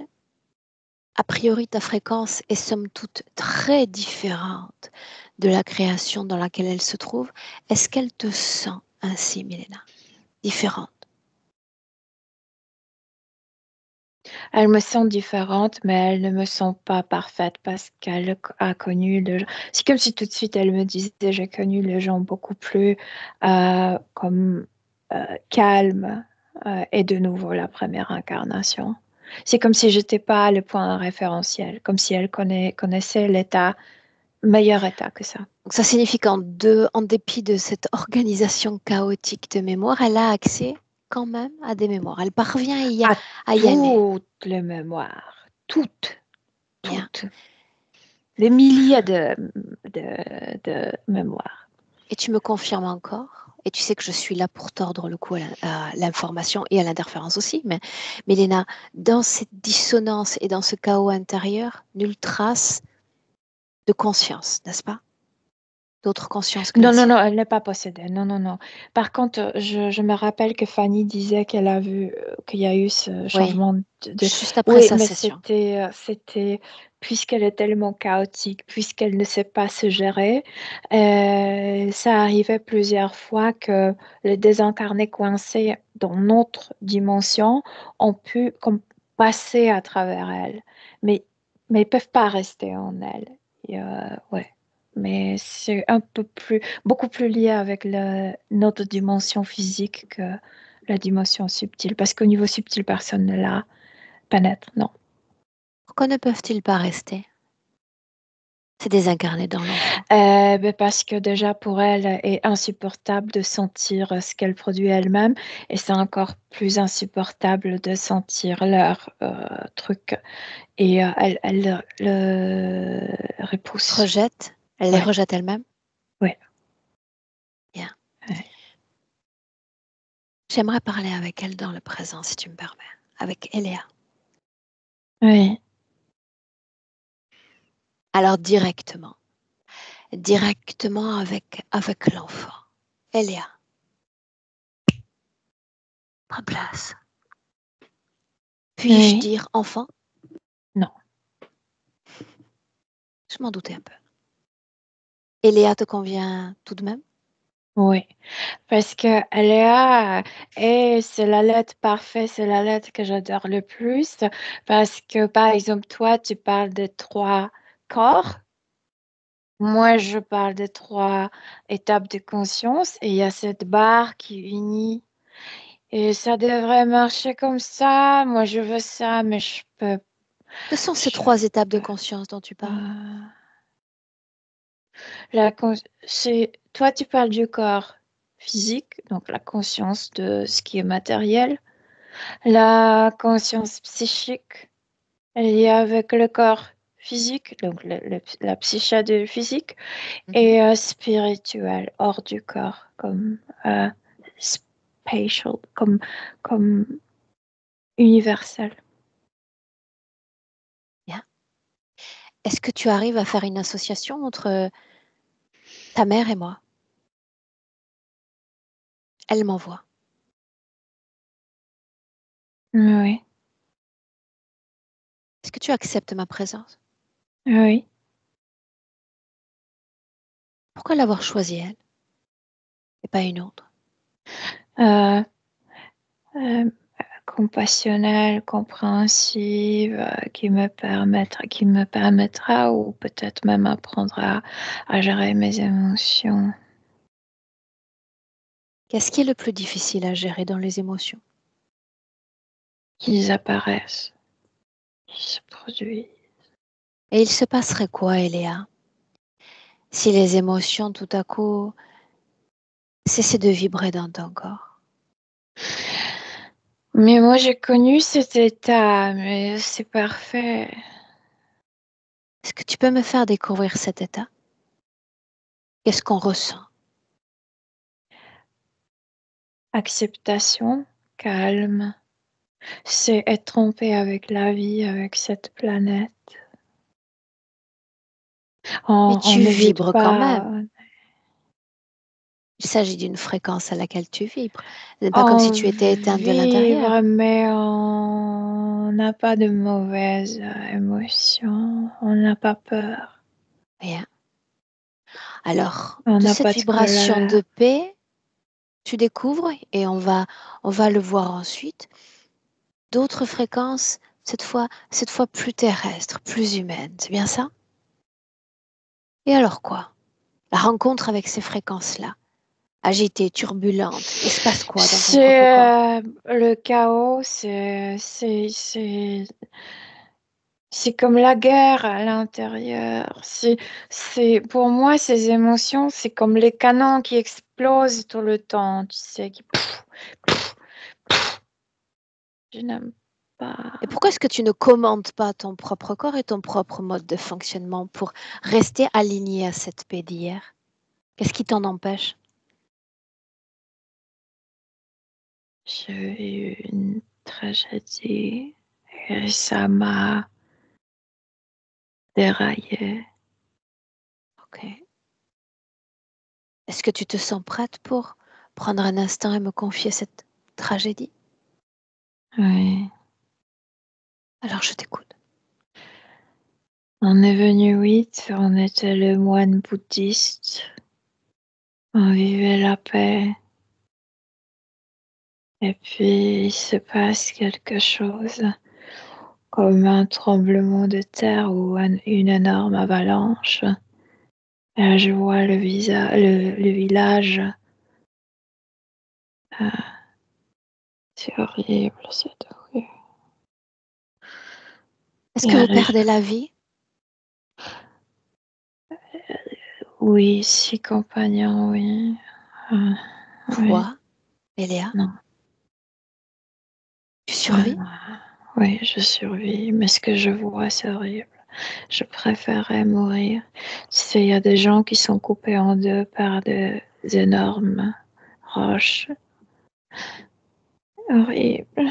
[SPEAKER 1] A priori, ta fréquence est somme toute très différente de la création dans laquelle elle se trouve. Est-ce qu'elle te sent ainsi, Milena? Différente?
[SPEAKER 3] Elle me sent différente, mais elle ne me sent pas parfaite parce qu'elle a connu le gens. C'est comme si tout de suite elle me disait, j'ai connu les gens beaucoup plus comme calmes et de nouveau la première incarnation. C'est comme si j'étais pas le point référentiel, comme si elle connaissait l'état meilleur état que ça.
[SPEAKER 1] Donc ça signifie qu'en dépit de cette organisation chaotique de mémoire, elle a accès quand même à des mémoires. Elle parvient
[SPEAKER 3] À
[SPEAKER 1] à y aller.
[SPEAKER 3] toutes les mémoires, toutes.
[SPEAKER 1] Bien.
[SPEAKER 3] Des milliers de mémoires.
[SPEAKER 1] Et tu me confirmes encore, et tu sais que je suis là pour tordre le cou à l'information et à l'interférence aussi, mais Léna, dans cette dissonance et dans ce chaos intérieur, nulle trace de conscience, n'est-ce pas? D'autre conscience que la
[SPEAKER 3] Non,
[SPEAKER 1] sienne.
[SPEAKER 3] elle n'est pas possédée. Non. Par contre, je me rappelle que Fanny disait qu'elle a vu qu'il y a eu ce
[SPEAKER 1] Oui,
[SPEAKER 3] changement
[SPEAKER 1] juste après
[SPEAKER 3] Oui,
[SPEAKER 1] sa
[SPEAKER 3] mais
[SPEAKER 1] session.
[SPEAKER 3] c'était puisqu'elle est tellement chaotique, puisqu'elle ne sait pas se gérer, ça arrivait plusieurs fois que les désincarnés coincés dans notre dimension ont pu comme passer à travers elle, mais mais ils peuvent pas rester en elle. Ouais. Mais c'est beaucoup plus lié avec notre dimension physique que la dimension subtile. Parce qu'au niveau subtil, personne ne la pénètre, non.
[SPEAKER 1] Pourquoi ne peuvent-ils pas rester? C'est désincarné dans l'enfant.
[SPEAKER 3] Parce que déjà, pour elle, est insupportable de sentir ce qu'elle produit elle-même. Et c'est encore plus insupportable de sentir leur truc. Et elle le repousse.
[SPEAKER 1] Rejette, elle les
[SPEAKER 3] Ouais,
[SPEAKER 1] rejette elle-même.
[SPEAKER 3] ouais.
[SPEAKER 1] Bien.
[SPEAKER 3] Ouais.
[SPEAKER 1] J'aimerais parler avec elle dans le présent, si tu me permets, avec Eléa.
[SPEAKER 3] Oui.
[SPEAKER 1] Alors directement avec l'enfant. Eléa, prends place. Puis-je
[SPEAKER 3] Oui.
[SPEAKER 1] dire enfant?
[SPEAKER 3] Non.
[SPEAKER 1] Je m'en doutais un peu. Eléa te convient tout de même?
[SPEAKER 3] Oui. Parce que Léa, et c'est la lettre parfaite, c'est la lettre que j'adore le plus. Parce que, par exemple, toi, tu parles de 3 corps. Moi, je parle de 3 étapes de conscience. Et il y a cette barre qui unit. Et ça devrait marcher comme ça. Moi, je veux ça, mais je peux.
[SPEAKER 1] Que sont ces
[SPEAKER 3] Je
[SPEAKER 1] 3 étapes de
[SPEAKER 3] peux
[SPEAKER 1] conscience dont tu parles?
[SPEAKER 3] pas. Toi, tu parles du corps physique, donc la conscience de ce qui est matériel. La conscience psychique, elle est liée avec le corps physique, donc la psyché du physique,
[SPEAKER 1] Mhm.
[SPEAKER 3] et spirituel, hors du corps, comme spatial, comme universel.
[SPEAKER 1] Bien. Est-ce que tu arrives à faire une association entre ta mère et moi? Elle m'envoie.
[SPEAKER 3] Oui,
[SPEAKER 1] Est-ce que tu acceptes ma présence?
[SPEAKER 3] oui.
[SPEAKER 1] Pourquoi l'avoir choisie elle et pas une autre?
[SPEAKER 3] Euh, euh, Compassionnelle, compréhensive, qui me permettra ou peut-être même apprendra à gérer mes émotions.
[SPEAKER 1] Qu'est-ce qui est le plus difficile à gérer dans les émotions?
[SPEAKER 3] Qu'ils apparaissent, qu'ils se produisent.
[SPEAKER 1] Et il se passerait quoi, Eléa, si les émotions tout à coup cessaient de vibrer dans ton corps?
[SPEAKER 3] Mais moi, j'ai connu cet état, mais c'est parfait.
[SPEAKER 1] Est-ce que tu peux me faire découvrir cet état? Qu'est-ce qu'on ressent?
[SPEAKER 3] Acceptation, calme. C'est être trompé avec la vie, avec cette planète.
[SPEAKER 1] Mais
[SPEAKER 3] On
[SPEAKER 1] tu
[SPEAKER 3] n'hésite
[SPEAKER 1] vibres quand
[SPEAKER 3] pas.
[SPEAKER 1] même. Il s'agit d'une fréquence à laquelle tu vibres. Ce n'est pas comme si
[SPEAKER 3] On
[SPEAKER 1] tu étais éteinte de
[SPEAKER 3] vivre,
[SPEAKER 1] l'intérieur.
[SPEAKER 3] mais on n'a pas de mauvaises émotions. On n'a pas peur.
[SPEAKER 1] Rien. Alors,
[SPEAKER 3] On
[SPEAKER 1] de
[SPEAKER 3] n'a
[SPEAKER 1] cette
[SPEAKER 3] pas de
[SPEAKER 1] vibration
[SPEAKER 3] colère.
[SPEAKER 1] de paix, tu découvres, et on va le voir ensuite, d'autres fréquences, cette fois plus terrestres, plus humaines. C'est bien ça? Et alors quoi? La rencontre avec ces fréquences-là, agitées, turbulentes, il se passe quoi dans ton propre corps?
[SPEAKER 3] C'est le chaos, C'est comme la guerre à l'intérieur. Pour moi, ces émotions, c'est comme les canons qui explosent tout le temps, tu sais, je n'aime pas.
[SPEAKER 1] Et pourquoi est-ce que tu ne commandes pas ton propre corps et ton propre mode de fonctionnement pour rester aligné à cette paix d'hier? Qu'est-ce qui t'en empêche?
[SPEAKER 3] J'ai eu une tragédie et ça m'a déraillé.
[SPEAKER 1] Ok. Est-ce que tu te sens prête pour prendre un instant et me confier cette tragédie?
[SPEAKER 3] Oui.
[SPEAKER 1] Alors je t'écoute.
[SPEAKER 3] On est venu 8, on était le moine bouddhiste. On vivait la paix. Et puis il se passe quelque chose, comme un tremblement de terre ou une énorme avalanche. Et je vois le village. C'est horrible, c'est horrible.
[SPEAKER 1] Est-ce
[SPEAKER 3] Il
[SPEAKER 1] que
[SPEAKER 3] y a
[SPEAKER 1] vous perdez la vie?
[SPEAKER 3] Oui, 6 compagnons, oui. Oui,
[SPEAKER 1] Toi, Eléa,
[SPEAKER 3] non.
[SPEAKER 1] tu survis?
[SPEAKER 3] Oui, je survis, mais ce que je vois, c'est horrible. Je préférerais mourir. Tu sais, il y a des gens qui sont coupés en deux par des énormes roches. Horrible.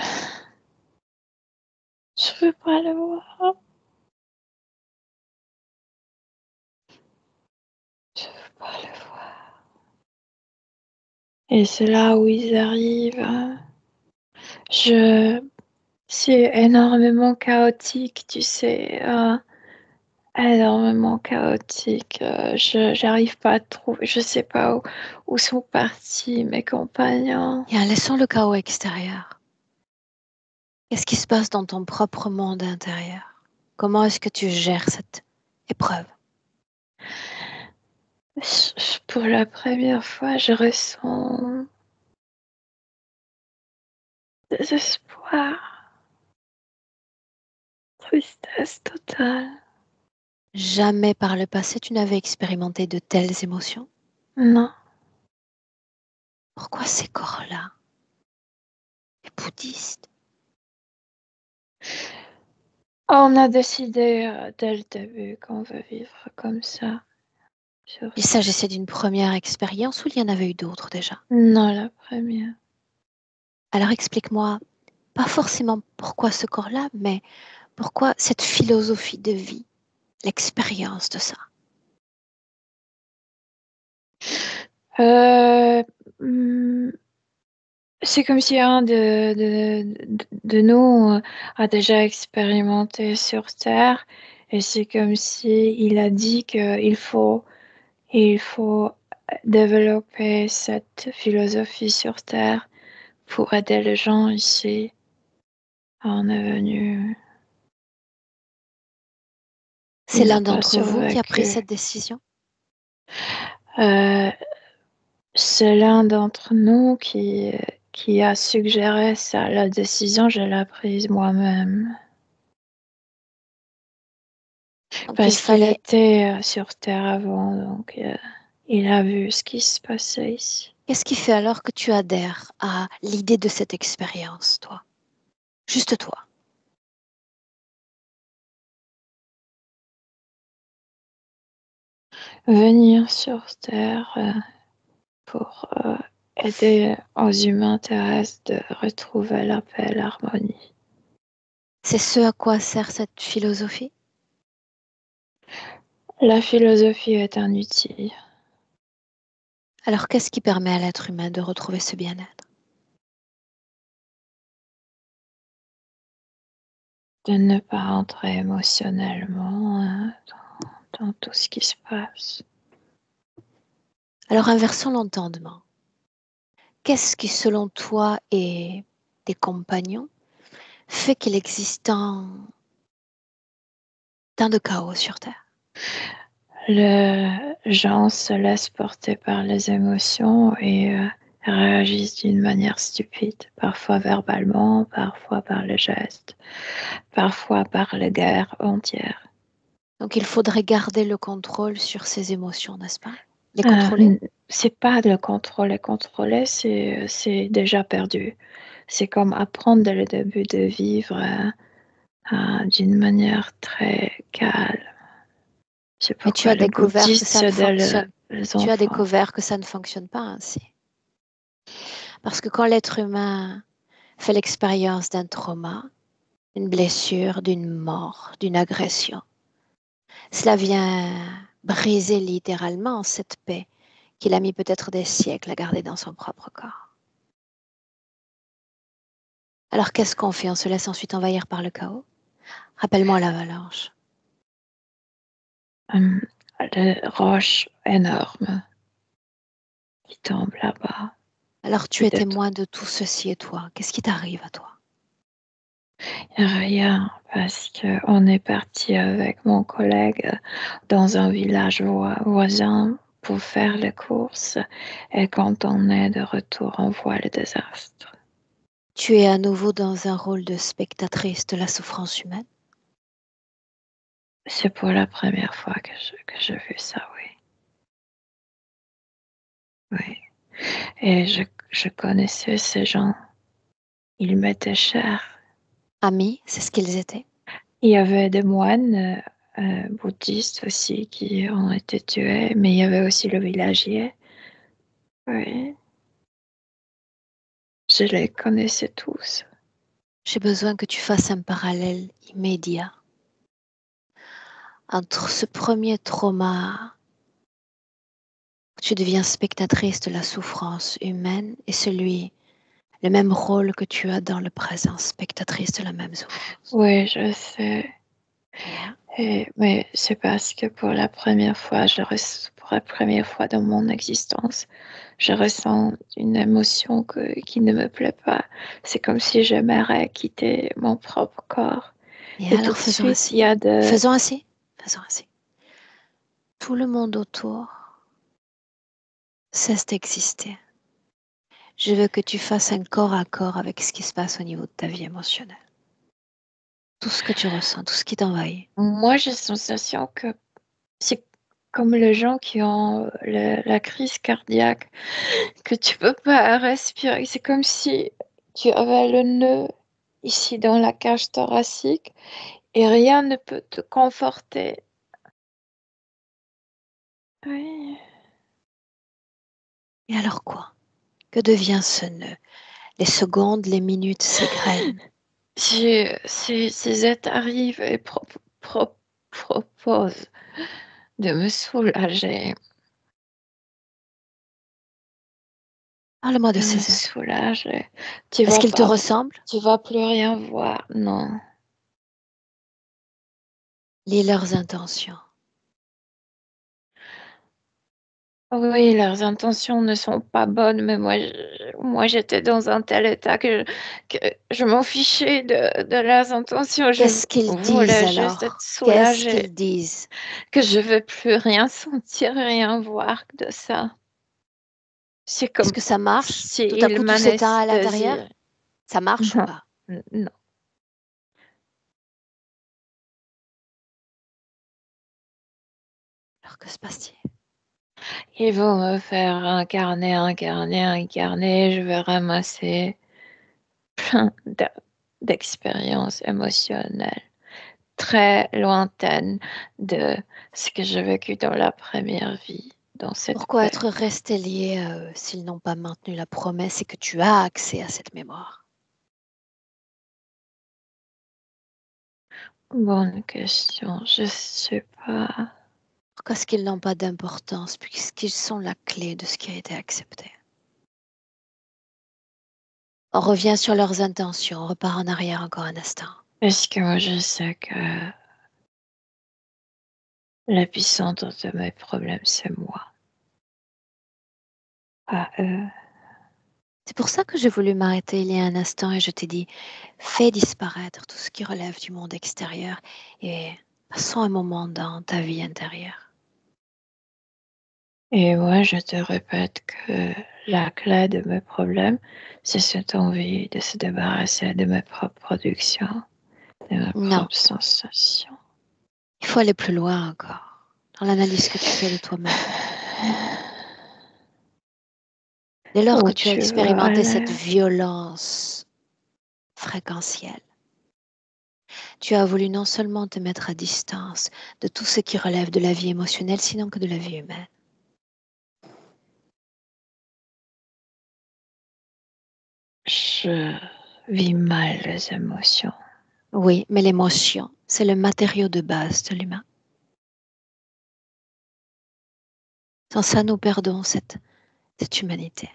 [SPEAKER 3] Je veux pas le voir. Je veux pas le voir. Et c'est là où ils arrivent. Je... C'est énormément chaotique, tu sais. Énormément chaotique. J'arrive pas à trouver. Je sais pas où sont partis mes compagnons.
[SPEAKER 1] Bien, laissons le chaos extérieur. Qu'est-ce qui se passe dans ton propre monde intérieur? Comment est-ce que tu gères cette épreuve?
[SPEAKER 3] Pour la première fois, je ressens désespoir, tristesse totale.
[SPEAKER 1] Jamais par le passé tu n'avais expérimenté de telles émotions?
[SPEAKER 3] Non.
[SPEAKER 1] Pourquoi ces corps-là, les bouddhistes?
[SPEAKER 3] On a décidé dès le début qu'on veut vivre comme ça. Sur
[SPEAKER 1] Il
[SPEAKER 3] ce.
[SPEAKER 1] s'agissait d'une première expérience ou il y en avait eu d'autres déjà?
[SPEAKER 3] Non, la première.
[SPEAKER 1] Alors explique-moi, pas forcément pourquoi ce corps-là, mais pourquoi cette philosophie de vie, l'expérience de ça?
[SPEAKER 3] Euh, hmm, c'est comme si un de nous a déjà expérimenté sur Terre et c'est comme si il a dit il faut développer cette philosophie sur Terre pour aider les gens ici. On est venu,
[SPEAKER 1] C'est
[SPEAKER 3] il n'a
[SPEAKER 1] l'un
[SPEAKER 3] pas
[SPEAKER 1] d'entre vous qui a pris
[SPEAKER 3] survécu.
[SPEAKER 1] cette décision?
[SPEAKER 3] Euh, c'est l'un d'entre nous qui a suggéré ça. La décision, je l'ai prise moi-même.
[SPEAKER 1] Donc il
[SPEAKER 3] Parce qu'il
[SPEAKER 1] fallait...
[SPEAKER 3] était sur Terre avant, donc il a vu ce qui se passait ici.
[SPEAKER 1] Qu'est-ce qui fait alors que tu adhères à l'idée de cette expérience, toi? Juste toi.
[SPEAKER 3] Venir sur Terre pour aider aux humains terrestres de retrouver la paix et l'harmonie.
[SPEAKER 1] C'est ce à quoi sert cette philosophie?
[SPEAKER 3] La philosophie est un outil
[SPEAKER 1] Alors qu'est-ce qui permet à l'être humain de retrouver ce bien-être?
[SPEAKER 3] de ne pas entrer émotionnellement dans tout ce qui se passe.
[SPEAKER 1] Alors inversons l'entendement. Qu'est-ce qui, selon toi et tes compagnons, fait qu'il existe tant de chaos sur Terre?
[SPEAKER 3] Les gens se laissent porter par les émotions et réagissent d'une manière stupide, parfois verbalement, parfois par les gestes, parfois par les guerres entières.
[SPEAKER 1] Donc il faudrait garder le contrôle sur ses émotions, n'est-ce pas? Les contrôler?
[SPEAKER 3] C'est pas de le contrôler, c'est déjà perdu. C'est comme apprendre dès le début de vivre d'une manière très calme. C'est
[SPEAKER 1] Mais tu
[SPEAKER 3] pourquoi
[SPEAKER 1] as
[SPEAKER 3] les
[SPEAKER 1] découvert que
[SPEAKER 3] bouddhistes
[SPEAKER 1] ça ne
[SPEAKER 3] aident
[SPEAKER 1] fonctionne.
[SPEAKER 3] les
[SPEAKER 1] Tu as
[SPEAKER 3] enfants.
[SPEAKER 1] découvert que ça ne fonctionne pas ainsi. Parce que quand l'être humain fait l'expérience d'un trauma, d'une blessure, d'une mort, d'une agression, cela vient briser littéralement cette paix qu'il a mis peut-être des siècles à garder dans son propre corps. Alors qu'est-ce qu'on fait? On se laisse ensuite envahir par le chaos? Rappelle-moi l'avalanche.
[SPEAKER 3] Les roches énormes qui tombent là-bas,
[SPEAKER 1] Alors tu
[SPEAKER 3] qui
[SPEAKER 1] es
[SPEAKER 3] détruisent
[SPEAKER 1] témoin de tout ceci et toi. Qu'est-ce qui t'arrive à toi?
[SPEAKER 3] rien, parce qu'on est parti avec mon collègue dans un village voisin pour faire les courses, et quand on est de retour, on voit le désastre.
[SPEAKER 1] Tu es à nouveau dans un rôle de spectatrice de la souffrance humaine?
[SPEAKER 3] C'est pour la première fois que j'ai vu ça, oui. Oui. Et je connaissais ces gens. Ils m'étaient chers.
[SPEAKER 1] Amis, c'est ce qu'ils étaient.
[SPEAKER 3] Il y avait des moines bouddhistes aussi qui ont été tués, mais il y avait aussi le villagier. Oui, je les connaissais tous.
[SPEAKER 1] J'ai besoin que tu fasses un parallèle immédiat entre ce premier trauma où tu deviens spectatrice de la souffrance humaine et le même rôle que tu as dans le présent, spectatrice de la même souffrance.
[SPEAKER 3] Oui, je sais.
[SPEAKER 1] Yeah.
[SPEAKER 3] Mais c'est parce que pour la première fois, pour la première fois dans mon existence, je ressens une émotion qui ne me plaît pas. C'est comme si j'aimerais quitter mon propre corps.
[SPEAKER 1] Et
[SPEAKER 3] Et tout
[SPEAKER 1] alors
[SPEAKER 3] de suite, il y a
[SPEAKER 1] faisons ainsi, faisons ainsi. Tout le monde autour cesse d'exister. Je veux que tu fasses un corps à corps avec ce qui se passe au niveau de ta vie émotionnelle. Tout ce que tu ressens, tout ce qui t'envahit.
[SPEAKER 3] Moi, j'ai la sensation que c'est comme les gens qui ont la crise cardiaque, que tu peux pas respirer. C'est comme si tu avais le nœud ici dans la cage thoracique et rien ne peut te conforter. Oui.
[SPEAKER 1] Et alors quoi? Que devient ce nœud? Les secondes, les minutes s'égrènent.
[SPEAKER 3] Ces êtres arrivent et proposent de me soulager.
[SPEAKER 1] Parle-moi de
[SPEAKER 3] De me
[SPEAKER 1] ces êtres.
[SPEAKER 3] soulager. Tu
[SPEAKER 1] Est-ce
[SPEAKER 3] vas
[SPEAKER 1] qu'ils te
[SPEAKER 3] pas,
[SPEAKER 1] ressemblent?
[SPEAKER 3] tu vas plus rien voir. Non.
[SPEAKER 1] Lis leurs intentions.
[SPEAKER 3] Oui, leurs intentions ne sont pas bonnes, mais moi j'étais dans un tel état que je m'en fichais de leurs intentions. Je
[SPEAKER 1] Qu'est-ce qu'ils disent
[SPEAKER 3] voulais juste être
[SPEAKER 1] alors? Qu'est-ce
[SPEAKER 3] soulagée,
[SPEAKER 1] qu'ils disent?
[SPEAKER 3] que je veux plus rien sentir, rien voir de ça. C'est
[SPEAKER 1] Est-ce
[SPEAKER 3] comme
[SPEAKER 1] que ça marche? Tout à
[SPEAKER 3] s'ils
[SPEAKER 1] coup, tout s'éteint à l'intérieur?
[SPEAKER 3] m'anesthésiaient.
[SPEAKER 1] Ça marche ou
[SPEAKER 3] Non,
[SPEAKER 1] pas?
[SPEAKER 3] non.
[SPEAKER 1] Alors que se passe-t-il?
[SPEAKER 3] Ils vont me faire incarner. Je vais ramasser plein d'expériences émotionnelles très lointaines de ce que j'ai vécu dans la première vie, dans cette
[SPEAKER 1] Pourquoi
[SPEAKER 3] paix.
[SPEAKER 1] être resté lié à eux s'ils n'ont pas maintenu la promesse et que tu as accès à cette mémoire?
[SPEAKER 3] Bonne question, je sais pas.
[SPEAKER 1] Pourquoi est-ce qu'ils n'ont pas d'importance puisqu'ils sont la clé de ce qui a été accepté? On revient sur leurs intentions, on repart en arrière encore un instant.
[SPEAKER 3] Parce que moi, je sais que l'épicentre de mes problèmes, c'est moi, pas eux.
[SPEAKER 1] C'est pour ça que j'ai voulu m'arrêter il y a un instant et je t'ai dit, fais disparaître tout ce qui relève du monde extérieur et passons un moment dans ta vie intérieure.
[SPEAKER 3] Et moi, je te répète que la clé de mes problèmes, c'est cette envie de se débarrasser de mes propres productions, de mes
[SPEAKER 1] Non,
[SPEAKER 3] propres sensations.
[SPEAKER 1] il faut aller plus loin encore dans l'analyse que tu fais de toi-même. Dès lors que
[SPEAKER 3] Où
[SPEAKER 1] tu as
[SPEAKER 3] tu veux
[SPEAKER 1] expérimenté cette
[SPEAKER 3] aller?
[SPEAKER 1] violence fréquentielle, tu as voulu non seulement te mettre à distance de tout ce qui relève de la vie émotionnelle, sinon que de la vie humaine.
[SPEAKER 3] Je vis mal les émotions.
[SPEAKER 1] Oui, mais l'émotion, c'est le matériau de base de l'humain. Sans ça, nous perdons cette humanité.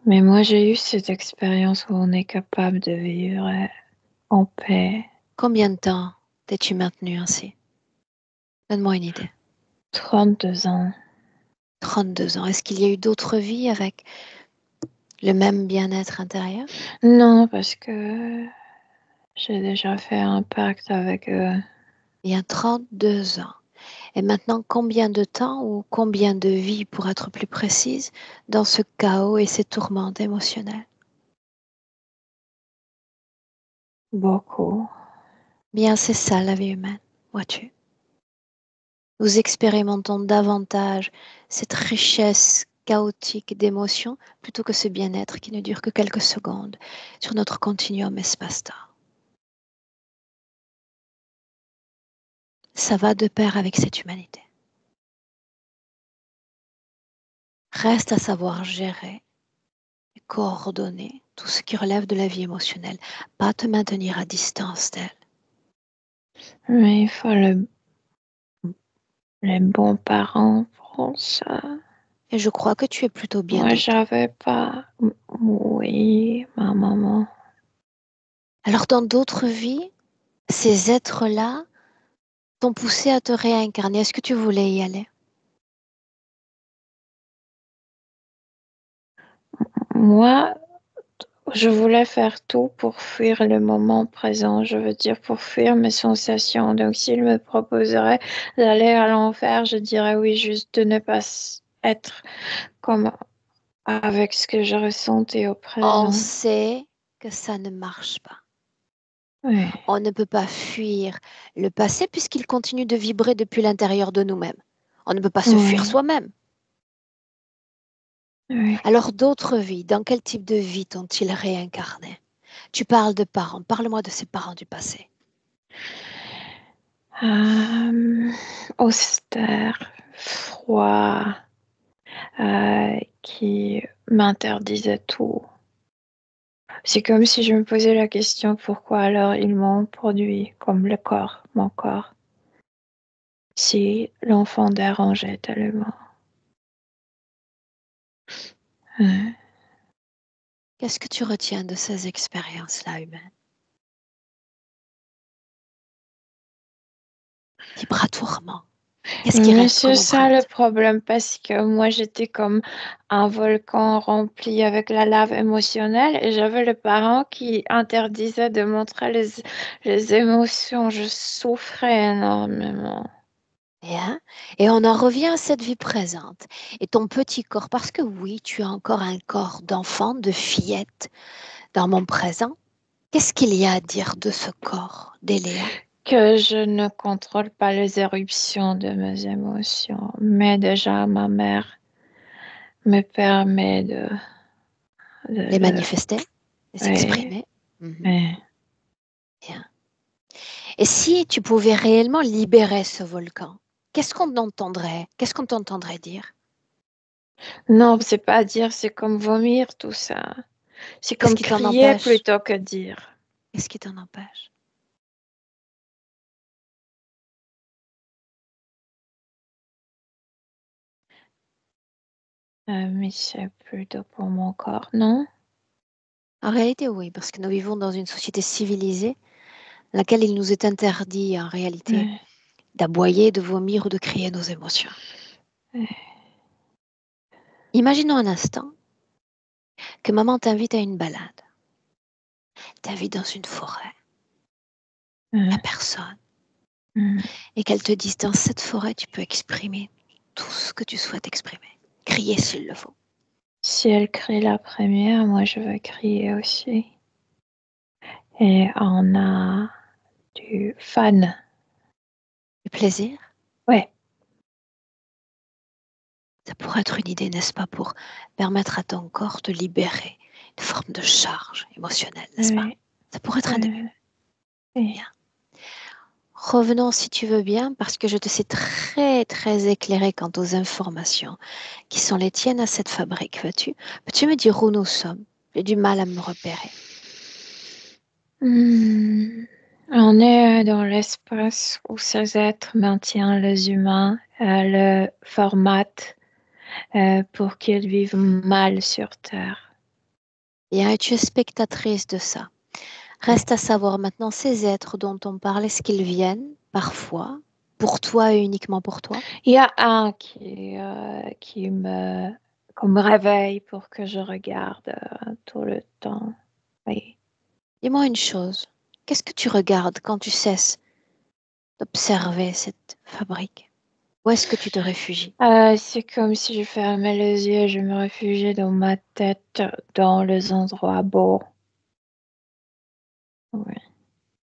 [SPEAKER 3] Mais moi, j'ai eu cette expérience où on est capable de vivre en paix.
[SPEAKER 1] Combien de temps t'es-tu maintenu ainsi? Donne-moi une idée.
[SPEAKER 3] 32 ans.
[SPEAKER 1] 32 ans. Est-ce qu'il y a eu d'autres vies avec le même bien-être intérieur?
[SPEAKER 3] Non, parce que j'ai déjà fait un pacte avec eux.
[SPEAKER 1] Il y a 32 ans. Et maintenant, combien de temps ou combien de vies, pour être plus précise, dans ce chaos et ces tourmentes émotionnelles?
[SPEAKER 3] Beaucoup.
[SPEAKER 1] Bien, c'est ça la vie humaine, vois-tu. Nous expérimentons davantage cette richesse chaotique d'émotions plutôt que ce bien-être qui ne dure que quelques secondes sur notre continuum espace-temps. Ça va de pair avec cette humanité. Reste à savoir gérer et coordonner tout ce qui relève de la vie émotionnelle, pas te maintenir à distance d'elle.
[SPEAKER 3] Mais il faut les bons parents pour ça.
[SPEAKER 1] Et je crois que tu es plutôt bien
[SPEAKER 3] Moi,
[SPEAKER 1] doté.
[SPEAKER 3] j'avais pas. Oui, ma maman.
[SPEAKER 1] Alors dans d'autres vies, ces êtres-là t'ont poussé à te réincarner. Est-ce que tu voulais y aller?
[SPEAKER 3] Moi, je voulais faire tout pour fuir le moment présent, je veux dire pour fuir mes sensations. Donc s'il me proposerait d'aller à l'enfer, je dirais oui, juste de ne pas être comme avec ce que je ressentais au
[SPEAKER 1] On
[SPEAKER 3] présent.
[SPEAKER 1] sait que ça ne marche pas.
[SPEAKER 3] Oui,
[SPEAKER 1] On ne peut pas fuir le passé puisqu'il continue de vibrer depuis l'intérieur de nous-mêmes. On ne peut pas se fuir
[SPEAKER 3] oui,
[SPEAKER 1] soi-même.
[SPEAKER 3] oui.
[SPEAKER 1] Alors d'autres vies, dans quel type de vie t'ont-ils réincarné? Tu parles de parents, parle-moi de ces parents du passé.
[SPEAKER 3] Euh, Austère, froid, qui m'interdisait tout. C'est comme si je me posais la question pourquoi alors ils m'ont produit comme le corps, mon corps, si l'enfant dérangeait tellement. Ouais.
[SPEAKER 1] Qu'est-ce que tu retiens de ces expériences-là humaines? Vibratoirement. Qu'est-ce qui
[SPEAKER 3] Mais
[SPEAKER 1] reste
[SPEAKER 3] c'est
[SPEAKER 1] comme
[SPEAKER 3] ça le
[SPEAKER 1] empreinte?
[SPEAKER 3] problème parce que moi j'étais comme un volcan rempli avec la lave émotionnelle et j'avais le parent qui interdisait de montrer les émotions. Je souffrais énormément.
[SPEAKER 1] Bien. Et on en revient à cette vie présente. Et ton petit corps, parce que oui, tu as encore un corps d'enfant, de fillette dans mon présent. Qu'est-ce qu'il y a à dire de ce corps d'Eléa?
[SPEAKER 3] Que je ne contrôle pas les éruptions de mes émotions, mais déjà ma mère me permet
[SPEAKER 1] Les
[SPEAKER 3] de
[SPEAKER 1] manifester, les
[SPEAKER 3] ouais,
[SPEAKER 1] exprimer. Mhm.
[SPEAKER 3] ouais.
[SPEAKER 1] Bien. Et si tu pouvais réellement libérer ce volcan, qu'est-ce qu'on entendrait? Qu'est-ce qu'on t'entendrait dire?
[SPEAKER 3] Non, c'est pas dire, c'est comme vomir tout ça. C'est
[SPEAKER 1] Qu'est-ce
[SPEAKER 3] comme
[SPEAKER 1] qui t'en
[SPEAKER 3] crier
[SPEAKER 1] empêche?
[SPEAKER 3] plutôt que dire.
[SPEAKER 1] Qu'est-ce qui t'en empêche?
[SPEAKER 3] Mais c'est plutôt pour mon corps, non?
[SPEAKER 1] En réalité, oui, parce que nous vivons dans une société civilisée dans laquelle il nous est interdit, en réalité,
[SPEAKER 3] Ouais,
[SPEAKER 1] d'aboyer, de vomir ou de crier nos émotions.
[SPEAKER 3] ouais,
[SPEAKER 1] Imaginons un instant que maman t'invite à une balade, t'invite dans une forêt, il n'y a
[SPEAKER 3] ouais,
[SPEAKER 1] personne,
[SPEAKER 3] ouais,
[SPEAKER 1] et qu'elle te dise dans cette forêt, tu peux exprimer tout ce que tu souhaites exprimer. Crier s'il le faut.
[SPEAKER 3] Si elle crie la première, moi je veux crier aussi. Et on a du fun.
[SPEAKER 1] Du plaisir,
[SPEAKER 3] Ouais,
[SPEAKER 1] ça pourrait être une idée, n'est-ce pas, pour permettre à ton corps de libérer une forme de charge émotionnelle, n'est-ce pas?
[SPEAKER 3] ouais,
[SPEAKER 1] Ça pourrait être un début.
[SPEAKER 3] ouais.
[SPEAKER 1] Bien. Revenons si tu veux bien, parce que je te sais très très éclairée quant aux informations qui sont les tiennes à cette fabrique, vois-tu? Peux-tu me dire où nous sommes? J'ai du mal à me repérer.
[SPEAKER 3] On est dans l'espace où ces êtres maintiennent les humains, le format pour qu'ils vivent mal sur Terre.
[SPEAKER 1] Bien, et tu es spectatrice de ça. Reste à savoir maintenant ces êtres dont on parle, est-ce qu'ils viennent parfois pour toi et uniquement pour toi?
[SPEAKER 3] Il y a un qu'on me réveille pour que je regarde tout le temps. Oui.
[SPEAKER 1] Dis-moi une chose, qu'est-ce que tu regardes quand tu cesses d'observer cette fabrique? Où est-ce que tu te réfugies?
[SPEAKER 3] C'est comme si je fermais les yeux et je me réfugiais dans ma tête, dans les endroits beaux. Oui.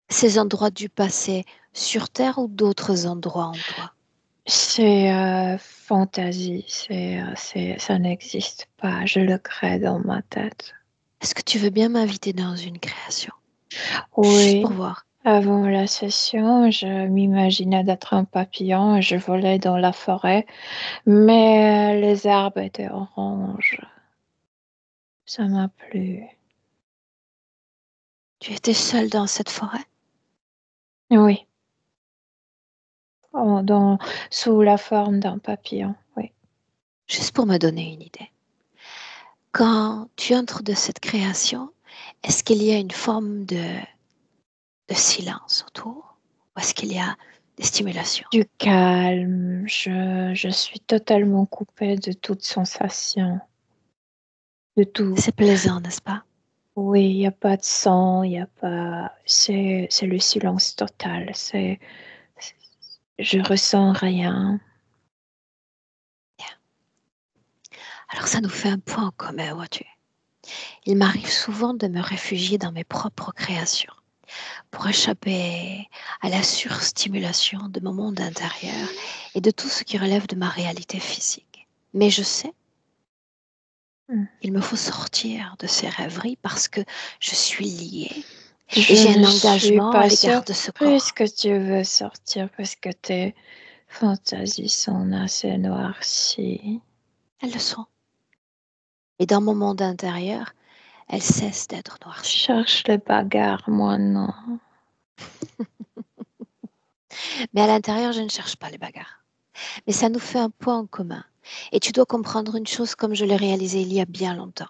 [SPEAKER 1] Ces endroits du passé sur Terre ou d'autres endroits en toi?
[SPEAKER 3] C'est fantaisie, ça n'existe pas, je le crée dans ma tête.
[SPEAKER 1] Est-ce que tu veux bien m'inviter dans une création? Juste pour
[SPEAKER 3] Oui,
[SPEAKER 1] voir.
[SPEAKER 3] avant la session, je m'imaginais d'être un papillon et je volais dans la forêt, mais les arbres étaient oranges. Ça m'a plu.
[SPEAKER 1] Tu étais seule dans cette forêt?
[SPEAKER 3] Oui, sous la forme d'un papillon, oui.
[SPEAKER 1] Juste pour me donner une idée. Quand tu entres de cette création, est-ce qu'il y a une forme de silence autour? Ou est-ce qu'il y a des stimulations?
[SPEAKER 3] Du calme, je suis totalement coupée de toute sensation, de tout.
[SPEAKER 1] C'est plaisant, n'est-ce pas?
[SPEAKER 3] Oui, il n'y a pas de son, il y a pas. C'est le silence total. Je ressens rien.
[SPEAKER 1] Bien. Alors ça nous fait un point en commun, vois-tu. Il m'arrive souvent de me réfugier dans mes propres créations pour échapper à la surstimulation de mon monde intérieur et de tout ce qui relève de ma réalité physique. Mais je sais,
[SPEAKER 3] Hmm.
[SPEAKER 1] il me faut sortir de ces rêveries parce que je suis liée et
[SPEAKER 3] Je
[SPEAKER 1] j'ai un
[SPEAKER 3] ne suis
[SPEAKER 1] engagement à
[SPEAKER 3] pas
[SPEAKER 1] l'égard
[SPEAKER 3] sûre
[SPEAKER 1] de ce corps.
[SPEAKER 3] puisque tu veux sortir parce que tes fantasies sont assez noircies.
[SPEAKER 1] Elles le sont. Et dans mon monde intérieur, elles cessent d'être
[SPEAKER 3] Tu
[SPEAKER 1] noircies.
[SPEAKER 3] cherches les bagarres, moi non.
[SPEAKER 1] Mais à l'intérieur, je ne cherche pas les bagarres. Mais ça nous fait un point en commun. Et tu dois comprendre une chose comme je l'ai réalisé il y a bien longtemps.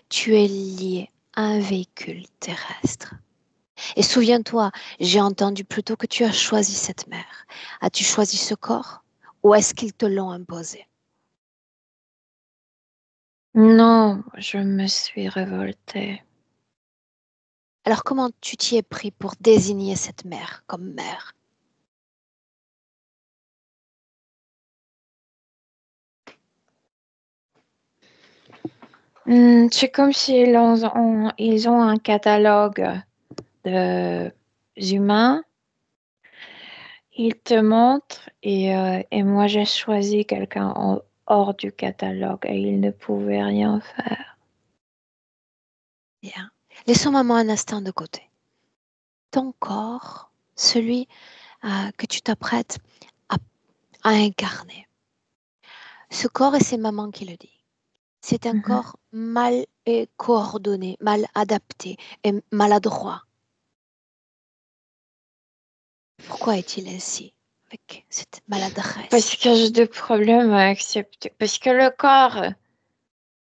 [SPEAKER 1] Tu es lié à un véhicule terrestre. Et souviens-toi, j'ai entendu plutôt que tu as choisi cette mère. As-tu choisi ce corps ou est-ce qu'ils te l'ont imposé?
[SPEAKER 3] Non, je me suis révoltée.
[SPEAKER 1] Alors comment tu t'y es pris pour désigner cette mère comme mère?
[SPEAKER 3] C'est comme s'ils ils ont un catalogue de humains. Ils te montrent et moi j'ai choisi quelqu'un hors du catalogue et ils ne pouvaient rien faire.
[SPEAKER 1] Bien. Laissons maman un instant de côté. Ton corps, celui que tu t'apprêtes à, à incarner. Ce corps, et c'est maman qui le dit, c'est un
[SPEAKER 3] Mhm.
[SPEAKER 1] corps mal coordonné, mal adapté et maladroit. Pourquoi est-il ainsi avec cette
[SPEAKER 3] Parce
[SPEAKER 1] maladresse?
[SPEAKER 3] que j'ai des problèmes à accepter. Parce que le corps,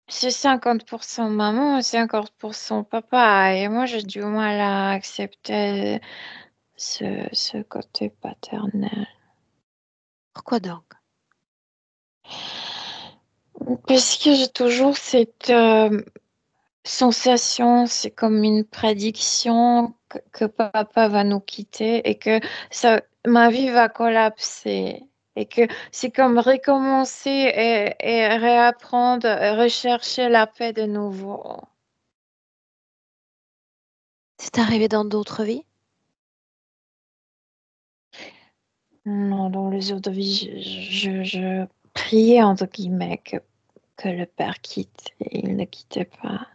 [SPEAKER 3] c'est 50% maman, 50% papa. Et moi, j'ai du mal à accepter ce côté paternel.
[SPEAKER 1] Pourquoi donc?
[SPEAKER 3] Parce que j'ai toujours cette sensation, c'est comme une prédiction que papa va nous quitter et que ma vie va collapser. Et que c'est comme recommencer et réapprendre, rechercher la paix de nouveau.
[SPEAKER 1] C'est arrivé dans d'autres vies?
[SPEAKER 3] Non, dans les autres vies, je priais entre guillemets que le père quitte et il ne quittait pas.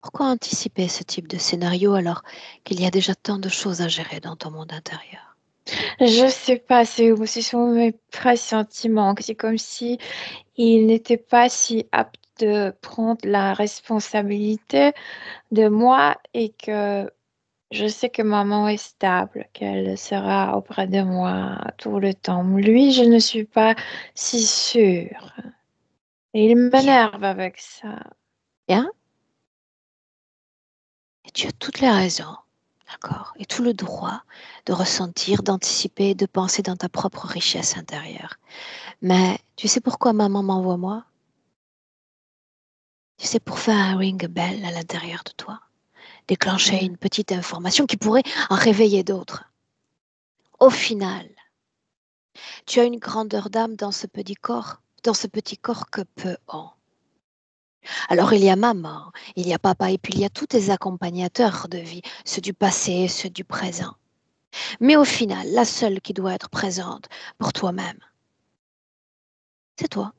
[SPEAKER 1] Pourquoi anticiper ce type de scénario alors qu'il y a déjà tant de choses à gérer dans ton monde intérieur?
[SPEAKER 3] Je sais pas, ce sont mes pressentiments. C'est comme si il n'était pas si apte de prendre la responsabilité de moi et que je sais que maman est stable, qu'elle sera auprès de moi tout le temps. Lui, je ne suis pas si sûre. Et il
[SPEAKER 1] Bien,
[SPEAKER 3] m'énerve avec ça.
[SPEAKER 1] bien. Et tu as toutes les raisons, d'accord, et tout le droit de ressentir, d'anticiper, de penser dans ta propre richesse intérieure. Mais tu sais pourquoi maman m'envoie moi? Tu sais, pour faire un ring bell à l'intérieur de toi, déclencher
[SPEAKER 3] Mm.
[SPEAKER 1] une petite information qui pourrait en réveiller d'autres. Au final, tu as une grandeur d'âme dans ce petit corps que peu ont. Alors il y a maman, il y a papa, et puis il y a tous tes accompagnateurs de vie, ceux du passé, ceux du présent. Mais au final, la seule qui doit être présente pour toi-même, c'est toi.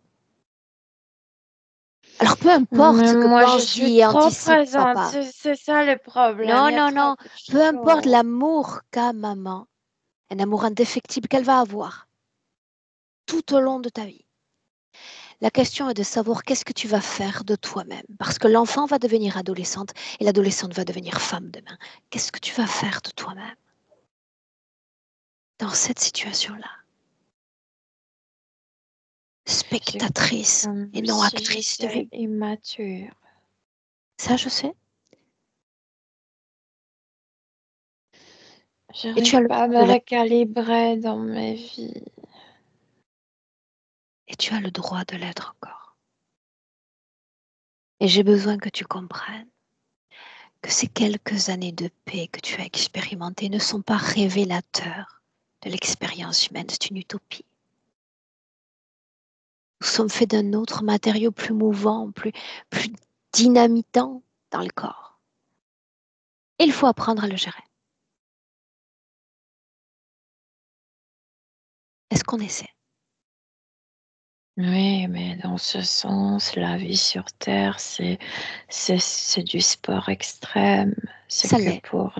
[SPEAKER 1] Alors peu importe
[SPEAKER 3] Mais
[SPEAKER 1] ce que
[SPEAKER 3] moi, je
[SPEAKER 1] pense,
[SPEAKER 3] suis
[SPEAKER 1] dit et
[SPEAKER 3] trop
[SPEAKER 1] anticipe
[SPEAKER 3] présente.
[SPEAKER 1] papa.
[SPEAKER 3] C'est ça le problème.
[SPEAKER 1] Non,
[SPEAKER 3] Il y a
[SPEAKER 1] non,
[SPEAKER 3] trop
[SPEAKER 1] non.
[SPEAKER 3] de
[SPEAKER 1] Peu importe
[SPEAKER 3] choses.
[SPEAKER 1] l'amour qu'a maman, un amour indéfectible qu'elle va avoir tout au long de ta vie. La question est de savoir qu'est-ce que tu vas faire de toi-même. Parce que l'enfant va devenir adolescente et l'adolescente va devenir femme demain. Qu'est-ce que tu vas faire de toi-même dans cette situation-là?
[SPEAKER 3] C'est
[SPEAKER 1] Spectatrice
[SPEAKER 3] comme
[SPEAKER 1] et non
[SPEAKER 3] si
[SPEAKER 1] actrice de
[SPEAKER 3] j'étais
[SPEAKER 1] vie.
[SPEAKER 3] immature.
[SPEAKER 1] Ça, je sais. Et tu
[SPEAKER 3] J'arrive
[SPEAKER 1] as le
[SPEAKER 3] pas à
[SPEAKER 1] droit
[SPEAKER 3] me
[SPEAKER 1] de l'être.
[SPEAKER 3] recalibrer dans ma vie.
[SPEAKER 1] Et tu as le droit de l'être encore. Et j'ai besoin que tu comprennes que ces quelques années de paix que tu as expérimentées ne sont pas révélateurs de l'expérience humaine. C'est une utopie. Nous sommes faits d'un autre matériau plus mouvant, plus dynamitant dans le corps. Et il faut apprendre à le gérer. Est-ce qu'on essaie?
[SPEAKER 3] Oui, mais dans ce sens, la vie sur Terre, c'est du sport extrême. C'est
[SPEAKER 1] Ça
[SPEAKER 3] que
[SPEAKER 1] l'est.
[SPEAKER 3] pour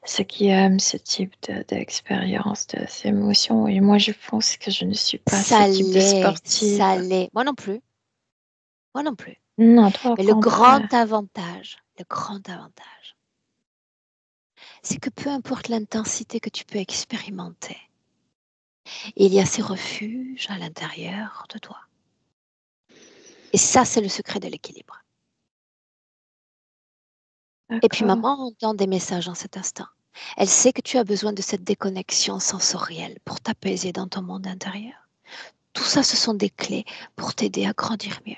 [SPEAKER 3] ceux qui aiment ce type d'expérience, d'émotions. Et moi, je pense que je ne suis pas ce
[SPEAKER 1] Ça
[SPEAKER 3] type de
[SPEAKER 1] l'est.
[SPEAKER 3] sportive.
[SPEAKER 1] Ça l'est. Moi non plus. Moi non plus.
[SPEAKER 3] Non, toi, au
[SPEAKER 1] Mais
[SPEAKER 3] contraire.
[SPEAKER 1] le grand avantage, c'est que peu importe l'intensité que tu peux expérimenter, il y a ces refuges à l'intérieur de toi. Et ça, c'est le secret de l'équilibre. Et puis
[SPEAKER 3] D'accord.
[SPEAKER 1] maman entend des messages en cet instant. Elle sait que tu as besoin de cette déconnexion sensorielle pour t'apaiser dans ton monde intérieur. Tout ça, ce sont des clés pour t'aider à grandir mieux.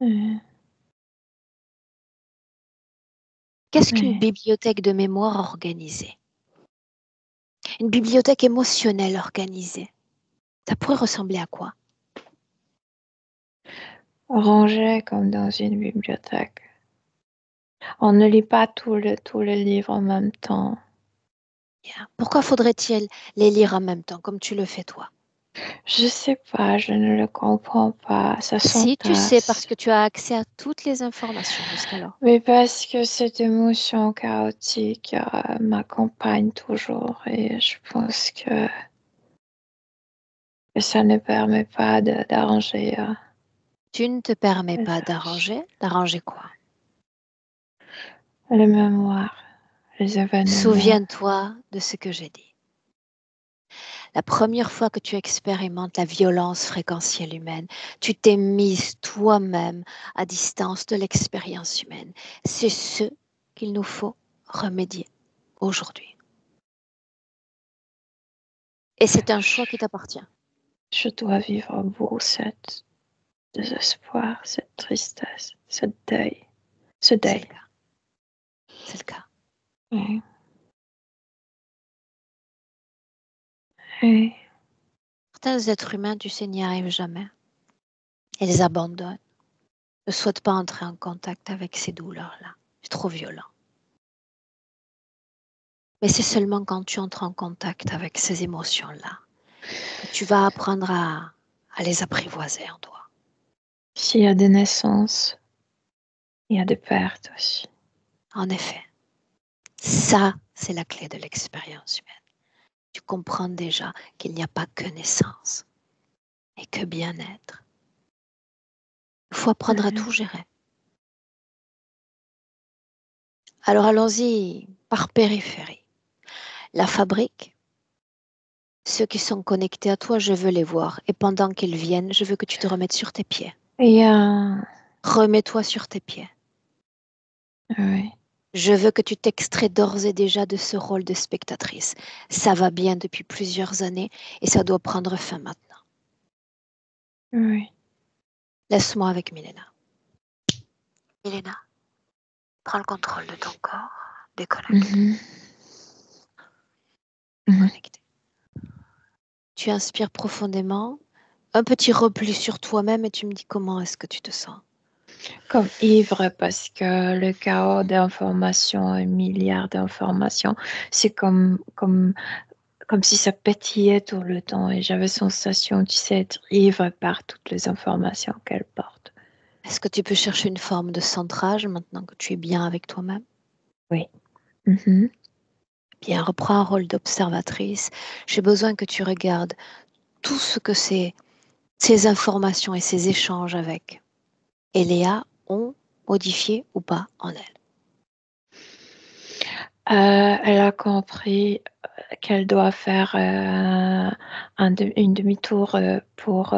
[SPEAKER 3] Oui,
[SPEAKER 1] Qu'est-ce qu'une
[SPEAKER 3] oui.
[SPEAKER 1] bibliothèque de mémoire organisée? Une bibliothèque émotionnelle organisée. Ça pourrait ressembler à quoi?
[SPEAKER 3] Rangé comme dans une bibliothèque. On ne lit pas tout le livre en même temps.
[SPEAKER 1] Bien. Pourquoi faudrait-il les lire en même temps, comme tu le fais toi?
[SPEAKER 3] Je sais pas, je ne le comprends pas. Ça
[SPEAKER 1] Si tu sais, parce
[SPEAKER 3] s'entasse.
[SPEAKER 1] que tu as accès à toutes les informations jusqu'alors.
[SPEAKER 3] Mais parce que cette émotion chaotique m'accompagne toujours et je pense que ça ne permet pas d'arranger
[SPEAKER 1] Tu ne te permets
[SPEAKER 3] les
[SPEAKER 1] pas
[SPEAKER 3] tâches.
[SPEAKER 1] d'arranger quoi?
[SPEAKER 3] Les mémoires, les événements.
[SPEAKER 1] Souviens-toi de ce que j'ai dit. La première fois que tu expérimentes la violence fréquentielle humaine, tu t'es mise toi-même à distance de l'expérience humaine. C'est ce qu'il nous faut remédier aujourd'hui. Et c'est un choix qui t'appartient.
[SPEAKER 3] Je dois vivre à bout cette désespoir, cette tristesse, ce deuil. Ce
[SPEAKER 1] C'est
[SPEAKER 3] deuil.
[SPEAKER 1] le cas. C'est le cas.
[SPEAKER 3] Oui. Oui.
[SPEAKER 1] Certains êtres humains, tu sais, n'y arrivent jamais. Ils abandonnent. Ne souhaitent pas entrer en contact avec ces douleurs-là. C'est trop violent. Mais c'est seulement quand tu entres en contact avec ces émotions-là que tu vas apprendre à les apprivoiser en toi.
[SPEAKER 3] S'il y a des naissances, il y a des pertes aussi.
[SPEAKER 1] En effet, ça, c'est la clé de l'expérience humaine. Tu comprends déjà qu'il n'y a pas que naissance et que bien-être. Il faut apprendre à tout gérer. Alors allons-y par périphérie. La fabrique, ceux qui sont connectés à toi, je veux les voir. Et pendant qu'ils viennent, je veux que tu te remettes sur tes pieds.
[SPEAKER 3] Et
[SPEAKER 1] Remets-toi sur tes pieds.
[SPEAKER 3] oui.
[SPEAKER 1] Je veux que tu t'extrais d'ores et déjà de ce rôle de spectatrice. Ça va bien depuis plusieurs années et ça doit prendre fin maintenant.
[SPEAKER 3] Oui.
[SPEAKER 1] Laisse-moi avec Milena. Milena, prends le contrôle de ton corps. Déconnecte. Déconnecte. Tu inspires profondément, un petit repli sur toi-même et tu me dis comment est-ce que tu te sens.
[SPEAKER 3] Comme ivre parce que le chaos d'informations, un milliard d'informations, c'est comme si ça pétillait tout le temps et j'avais sensation, tu sais, être ivre par toutes les informations qu'elle porte.
[SPEAKER 1] Est-ce que tu peux chercher une forme de centrage maintenant que tu es bien avec toi-même?
[SPEAKER 3] Oui. Mhm.
[SPEAKER 1] Bien, reprends un rôle d'observatrice. J'ai besoin que tu regardes tout ce que ces informations et ces échanges avec Eléa ont modifié ou pas en elle.
[SPEAKER 3] Elle a compris qu'elle doit faire une demi-tour pour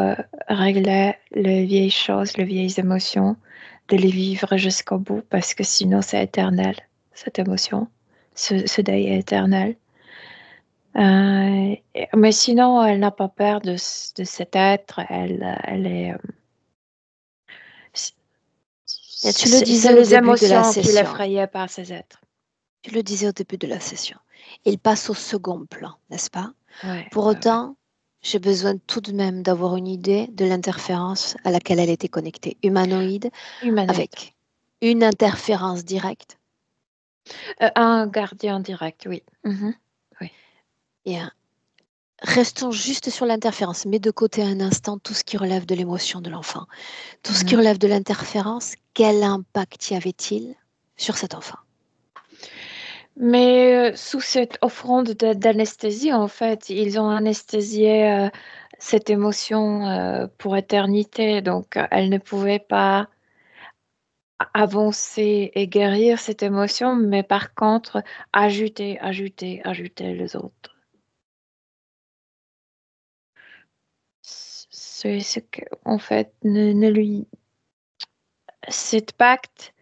[SPEAKER 3] régler les vieilles choses, les vieilles émotions, de les vivre jusqu'au bout parce que sinon c'est éternel, cette émotion, ce deuil est éternel. Mais sinon, elle n'a pas peur de cet être, elle est...
[SPEAKER 1] Et tu le disais
[SPEAKER 3] c'est
[SPEAKER 1] au
[SPEAKER 3] les
[SPEAKER 1] début de la
[SPEAKER 3] émotions qui
[SPEAKER 1] session.
[SPEAKER 3] l'effrayaient par ces êtres.
[SPEAKER 1] Tu le disais au début de la session. Il passe au second plan, n'est-ce pas?
[SPEAKER 3] Ouais,
[SPEAKER 1] Pour
[SPEAKER 3] ouais, ouais.
[SPEAKER 1] autant, j'ai besoin tout de même d'avoir une idée de l'interférence à laquelle elle était connectée. Humanoïde,
[SPEAKER 3] Humanoïde.
[SPEAKER 1] avec une interférence directe
[SPEAKER 3] Un gardien direct, oui. Mhm. Oui.
[SPEAKER 1] et un. Restons juste sur l'interférence. Mets de côté un instant tout ce qui relève de l'émotion de l'enfant. Tout ce qui
[SPEAKER 3] Mhm.
[SPEAKER 1] relève de l'interférence, quel impact y avait-il sur cet enfant?
[SPEAKER 3] Mais sous cette offrande d'anesthésie, en fait, ils ont anesthésié cette émotion pour éternité. Donc, elle ne pouvait pas avancer et guérir cette émotion, mais par contre, ajouter les autres. C'est ce que, en fait, ne lui... Cet pacte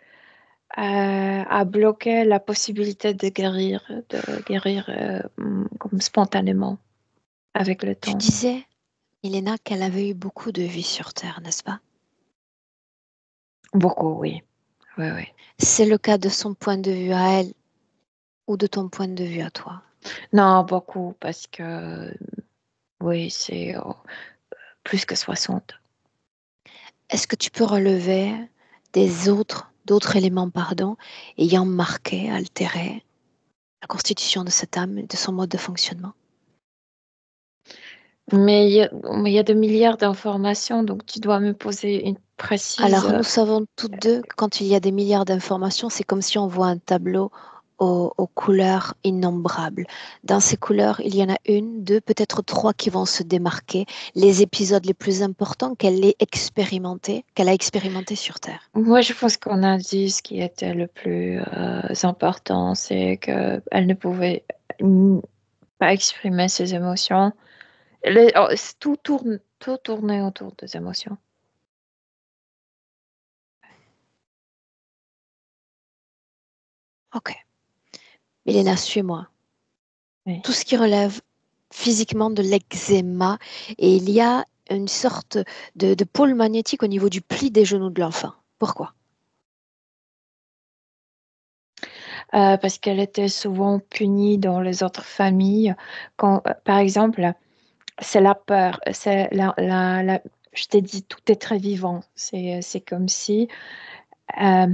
[SPEAKER 3] a bloqué la possibilité de guérir comme spontanément avec le
[SPEAKER 1] Tu
[SPEAKER 3] temps.
[SPEAKER 1] disais, Elena, qu'elle avait eu beaucoup de vie sur Terre, n'est-ce pas?
[SPEAKER 3] Beaucoup, oui. Oui, oui.
[SPEAKER 1] C'est le cas de son point de vue à elle ou de ton point de vue à toi?
[SPEAKER 3] Non, beaucoup, parce que oui, c'est plus que 60.
[SPEAKER 1] Est-ce que tu peux relever d'autres éléments, pardon, ayant marqué, altéré la constitution de cette âme et de son mode de fonctionnement?
[SPEAKER 3] Mais il y a des milliards d'informations, donc tu dois me poser une précise.
[SPEAKER 1] Alors, nous savons toutes deux que quand il y a des milliards d'informations, c'est comme si on voit un tableau aux couleurs innombrables. Dans ces couleurs, il y en a une, deux, peut-être trois qui vont se démarquer. Les épisodes les plus importants qu'elle a expérimentés sur Terre.
[SPEAKER 3] Moi, je pense qu'on a dit ce qui était le plus important, c'est qu'elle ne pouvait pas exprimer ses émotions. Tout tournait autour des émotions.
[SPEAKER 1] Ok. Milena, suis-moi.
[SPEAKER 3] Oui.
[SPEAKER 1] Tout ce qui relève physiquement de l'eczéma, et il y a une sorte de pôle magnétique au niveau du pli des genoux de l'enfant. Pourquoi?
[SPEAKER 3] Parce qu'elle était souvent punie dans les autres familles. Quand, par exemple, c'est la peur. C'est je t'ai dit, tout est très vivant. C'est comme si, euh,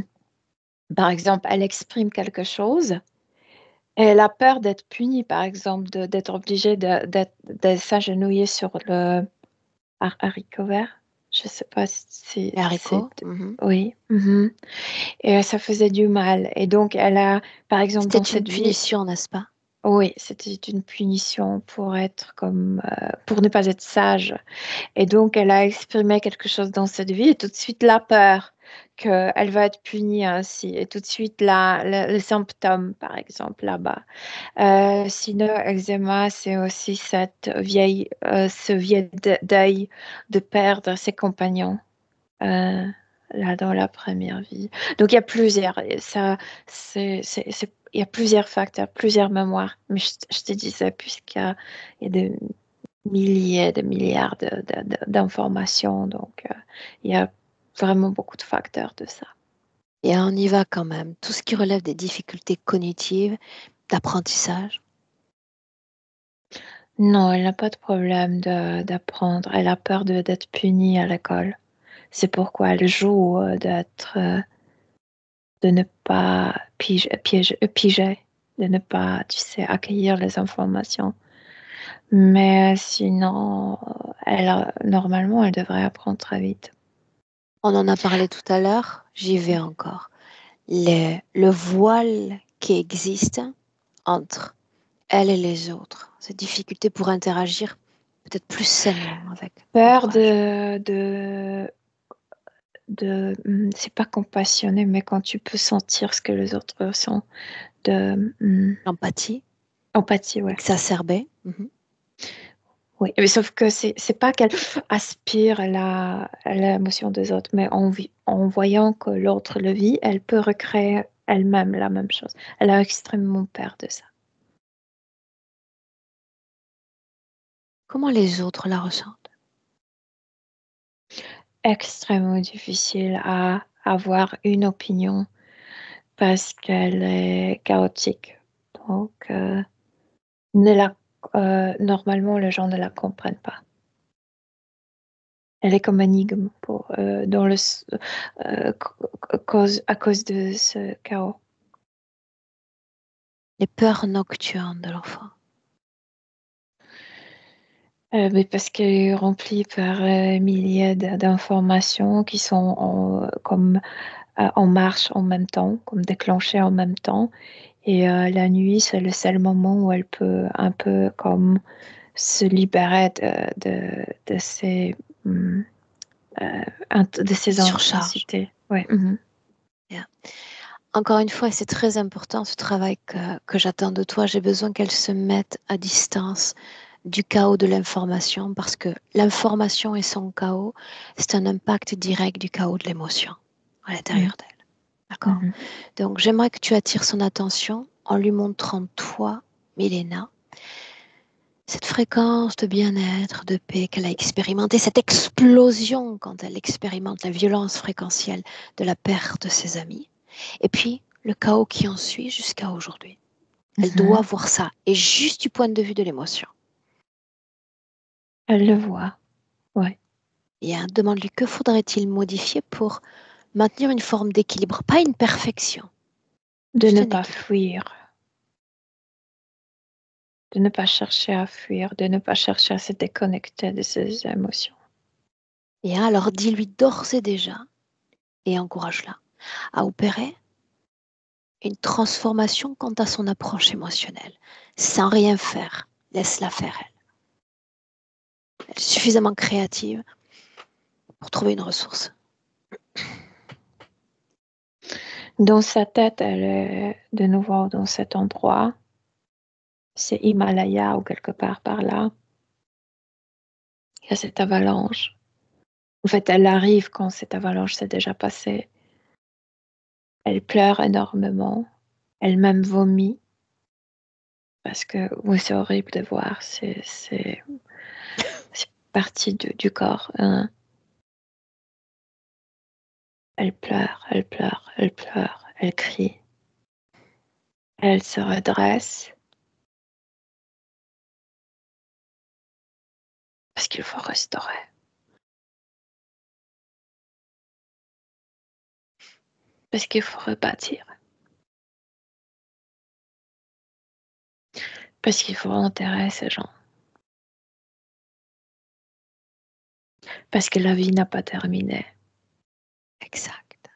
[SPEAKER 3] par exemple, elle exprime quelque chose et elle a peur d'être punie, par exemple, d'être obligée de s'agenouiller sur le haricot vert. Je sais pas si
[SPEAKER 1] Les
[SPEAKER 3] c'est...
[SPEAKER 1] haricots. Mhm.
[SPEAKER 3] Oui. Mhm. Et ça faisait du mal. Et donc, elle a, par exemple,
[SPEAKER 1] C'était
[SPEAKER 3] dans
[SPEAKER 1] une
[SPEAKER 3] cette vie,
[SPEAKER 1] punition, n'est-ce pas?
[SPEAKER 3] oui, c'était une punition pour être comme, pour ne pas être sage. Et donc, elle a exprimé quelque chose dans cette vie et tout de suite la peur qu'elle va être punie ainsi. Et tout de suite le symptôme, par exemple, là-bas. Sinon, eczéma, c'est aussi ce vieil deuil de perdre ses compagnons. euh, Là dans la première vie. Donc il y a plusieurs, il y a plusieurs facteurs, plusieurs mémoires. Mais je te dis ça il y a des milliers, des milliards d'informations. Donc il y a vraiment beaucoup de facteurs de ça.
[SPEAKER 1] Et on y va quand même. Tout ce qui relève des difficultés cognitives, d'apprentissage.
[SPEAKER 3] Non, elle n'a pas de problème d'apprendre. Elle a peur d'être punie à l'école. C'est pourquoi elle joue de ne pas piger, de ne pas, tu sais, accueillir les informations. Mais sinon, normalement, elle devrait apprendre très vite.
[SPEAKER 1] On en a parlé tout à l'heure, j'y vais encore. Le voile qui existe entre elle et les autres, cette difficulté pour interagir peut-être plus sainement avec
[SPEAKER 3] Peur
[SPEAKER 1] l'entourage.
[SPEAKER 3] c'est pas compassionné, mais quand tu peux sentir ce que les autres ressentent,
[SPEAKER 1] L'empathie
[SPEAKER 3] empathie, ouais.
[SPEAKER 1] exacerbée.
[SPEAKER 3] Oui, mais sauf que c'est pas qu'elle aspire à l'émotion des autres, mais en voyant que l'autre le vit, elle peut recréer elle-même la même chose. Elle a extrêmement peur de ça.
[SPEAKER 1] Comment les autres la ressentent?
[SPEAKER 3] Extrêmement difficile à avoir une opinion parce qu'elle est chaotique. Donc, ne la, normalement, les gens ne la comprennent pas. Elle est comme un énigme à cause de ce chaos.
[SPEAKER 1] Les peurs nocturnes de l'enfant.
[SPEAKER 3] Mais parce qu'elle est remplie par milliers d'informations qui sont en marche en même temps, comme déclenchées en même temps. Et la nuit, c'est le seul moment où elle peut un peu comme se libérer de ces, hum, de ces
[SPEAKER 1] Surcharge.
[SPEAKER 3] intensités. Ouais. Mhm.
[SPEAKER 1] Yeah. Encore une fois, c'est très important ce travail que j'attends de toi. J'ai besoin qu'elle se mette à distance du chaos de l'information parce que l'information et son chaos, c'est un impact direct du chaos de l'émotion à
[SPEAKER 3] Mhm.
[SPEAKER 1] l'intérieur d'elle. D'accord?
[SPEAKER 3] Mhm.
[SPEAKER 1] Donc, j'aimerais que tu attires son attention en lui montrant, toi, Milena, cette fréquence de bien-être, de paix qu'elle a expérimentée, cette explosion quand elle expérimente la violence fréquentielle de la perte de ses amis, et puis le chaos qui en suit jusqu'à aujourd'hui. Elle doit
[SPEAKER 3] Mhm.
[SPEAKER 1] voir ça, et juste du point de vue de l'émotion.
[SPEAKER 3] Elle le voit. Ouais.
[SPEAKER 1] Et demande-lui que faudrait-il modifier pour maintenir une forme d'équilibre, pas une perfection,
[SPEAKER 3] De
[SPEAKER 1] juste
[SPEAKER 3] ne
[SPEAKER 1] un
[SPEAKER 3] pas
[SPEAKER 1] équilibre.
[SPEAKER 3] fuir, de ne pas chercher à fuir, de ne pas chercher à se déconnecter de ses émotions.
[SPEAKER 1] Et alors dis-lui d'ores et déjà, et encourage-la à opérer une transformation quant à son approche émotionnelle, sans rien faire. Laisse-la faire elle. Elle est suffisamment créative pour trouver une ressource.
[SPEAKER 3] Dans sa tête, elle est de nouveau dans cet endroit. C'est Himalaya ou quelque part par là. Il y a cette avalanche. En fait, elle arrive quand cette avalanche s'est déjà passée. Elle pleure énormément. Elle-même vomit parce que oui, c'est horrible de voir. C'est partie du corps, hein. Elle pleure, elle pleure, elle pleure, elle crie. Elle se redresse. Parce qu'il faut restaurer. Parce qu'il faut rebâtir. Parce qu'il faut enterrer ces gens. Parce que la vie n'a pas terminé.
[SPEAKER 1] Exact.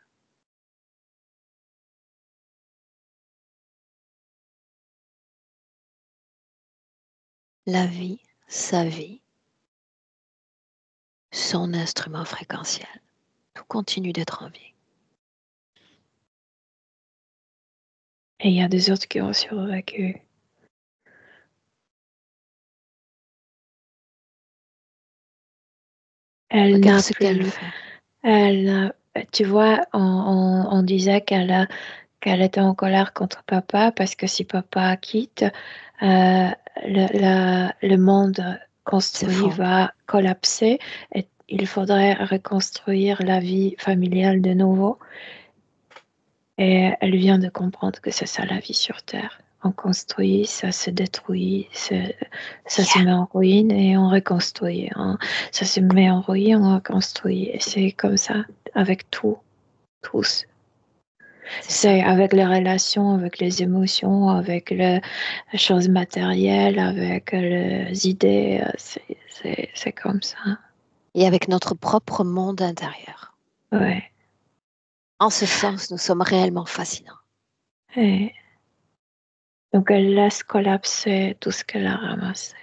[SPEAKER 1] La vie, sa vie, son instrument fréquentiel, tout continue d'être en vie.
[SPEAKER 3] Et il y a des autres qui ont survécu. Elle
[SPEAKER 1] Regarde
[SPEAKER 3] n'a
[SPEAKER 1] ce qu'elle
[SPEAKER 3] plus.
[SPEAKER 1] fait.
[SPEAKER 3] Tu vois, on disait qu'elle était en colère contre papa parce que si papa quitte, le monde construit
[SPEAKER 1] S'effondre.
[SPEAKER 3] va collapser et il faudrait reconstruire la vie familiale de nouveau. Et elle vient de comprendre que c'est ça la vie sur Terre. On construit, ça se détruit, ça se met en ruine et on reconstruit. Ça se met en ruine, on reconstruit. Et c'est comme ça avec tout, tous. C'est avec les relations, avec les émotions, avec les choses matérielles, avec les idées. C'est comme ça.
[SPEAKER 1] Et avec notre propre monde intérieur.
[SPEAKER 3] Ouais.
[SPEAKER 1] En ce sens, nous sommes réellement fascinants.
[SPEAKER 3] Et donc elle laisse collapser tout ce qu'elle a ramassé.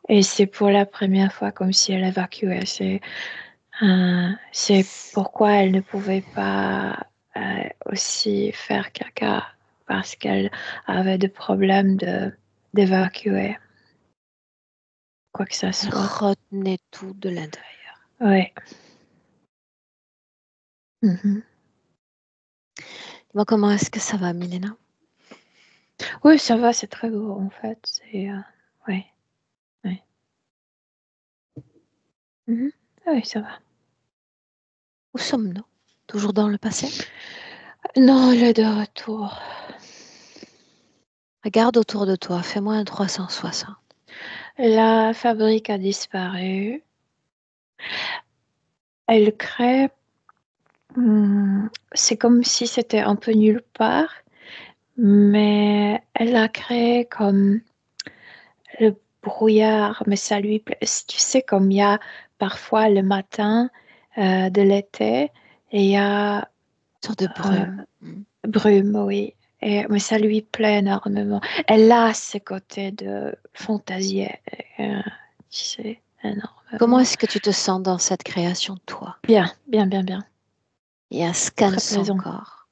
[SPEAKER 3] Et c'est pour la première fois comme si elle évacuait. C'est pourquoi elle ne pouvait pas aussi faire caca parce qu'elle avait des problèmes d'évacuer quoi que ça
[SPEAKER 1] Elle
[SPEAKER 3] soit.
[SPEAKER 1] retenait tout de l'intérieur.
[SPEAKER 3] Oui.
[SPEAKER 1] Dis-moi, comment est-ce que ça va, Milena?
[SPEAKER 3] Oui, ça va, c'est très beau en fait. C'est oui. Oui. Oui, ça va.
[SPEAKER 1] Où sommes-nous? Toujours dans le passé?
[SPEAKER 3] Non, elle est de retour.
[SPEAKER 1] Regarde autour de toi, fais-moi un 360.
[SPEAKER 3] La fabrique a disparu. Elle crée. C'est comme si c'était un peu nulle part, mais elle a créé comme le brouillard, mais ça lui plaît. Tu sais, comme il y a parfois le matin de l'été, et il y a
[SPEAKER 1] Une sorte de brume.
[SPEAKER 3] brume, oui. Mais ça lui plaît énormément. Elle a ce côté de fantaisie, tu sais,
[SPEAKER 1] Comment
[SPEAKER 3] énormément.
[SPEAKER 1] est-ce que tu te sens dans cette création, toi?
[SPEAKER 3] Bien, bien, bien, bien.
[SPEAKER 1] Il y a un scan
[SPEAKER 3] Très
[SPEAKER 1] son
[SPEAKER 3] plaisant.
[SPEAKER 1] corps.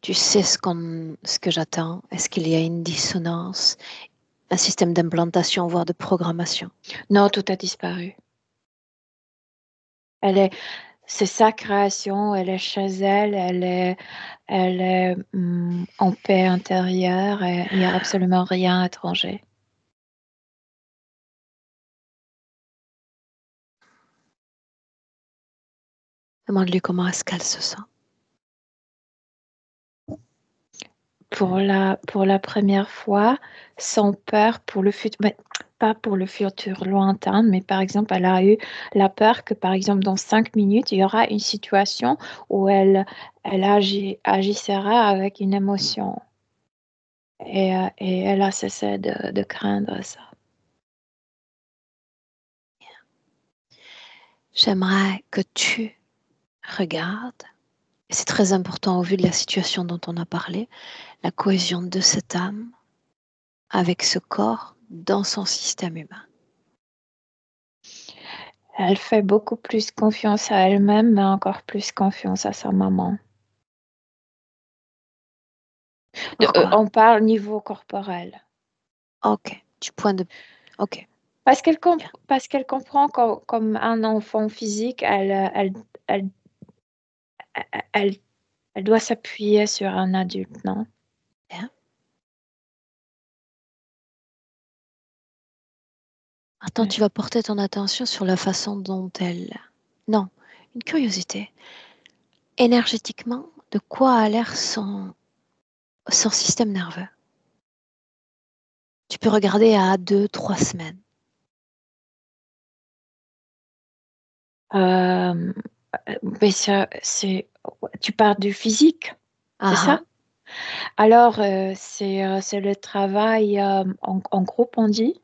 [SPEAKER 1] Tu sais ce que j'attends. Est-ce qu'il y a une dissonance, un système d'implantation, voire de programmation?
[SPEAKER 3] Non, tout a disparu. C'est sa création, elle est chez elle, elle est en paix intérieure et il n'y a absolument rien étranger.
[SPEAKER 1] Demande-lui comment est-ce qu'elle se sent.
[SPEAKER 3] Pour la première fois, sans peur pour le futur, mais pas pour le futur lointain, mais par exemple, elle a eu la peur que, par exemple, dans 5 minutes, il y aura une situation où elle agissera avec une émotion. Et elle a cessé de craindre ça.
[SPEAKER 1] J'aimerais que tu regardes, et c'est très important au vu de la situation dont on a parlé, la cohésion de cette âme avec ce corps dans son système humain.
[SPEAKER 3] Elle fait beaucoup plus confiance à elle-même, mais encore plus confiance à sa maman.
[SPEAKER 1] Pourquoi?
[SPEAKER 3] On parle niveau corporel.
[SPEAKER 1] Ok, du point de... Ok, bien.
[SPEAKER 3] Parce qu'elle comprend comme un enfant physique, elle, elle, elle doit s'appuyer sur un adulte, non?
[SPEAKER 1] Bien. Maintenant,
[SPEAKER 3] Ouais.
[SPEAKER 1] tu vas porter ton attention sur la façon dont elle... Non, une curiosité. Énergétiquement, de quoi a l'air son système nerveux? Tu peux regarder à 2, 3 semaines.
[SPEAKER 3] Mais tu parles du physique, c'est ça? Alors, c'est le travail en groupe, on dit,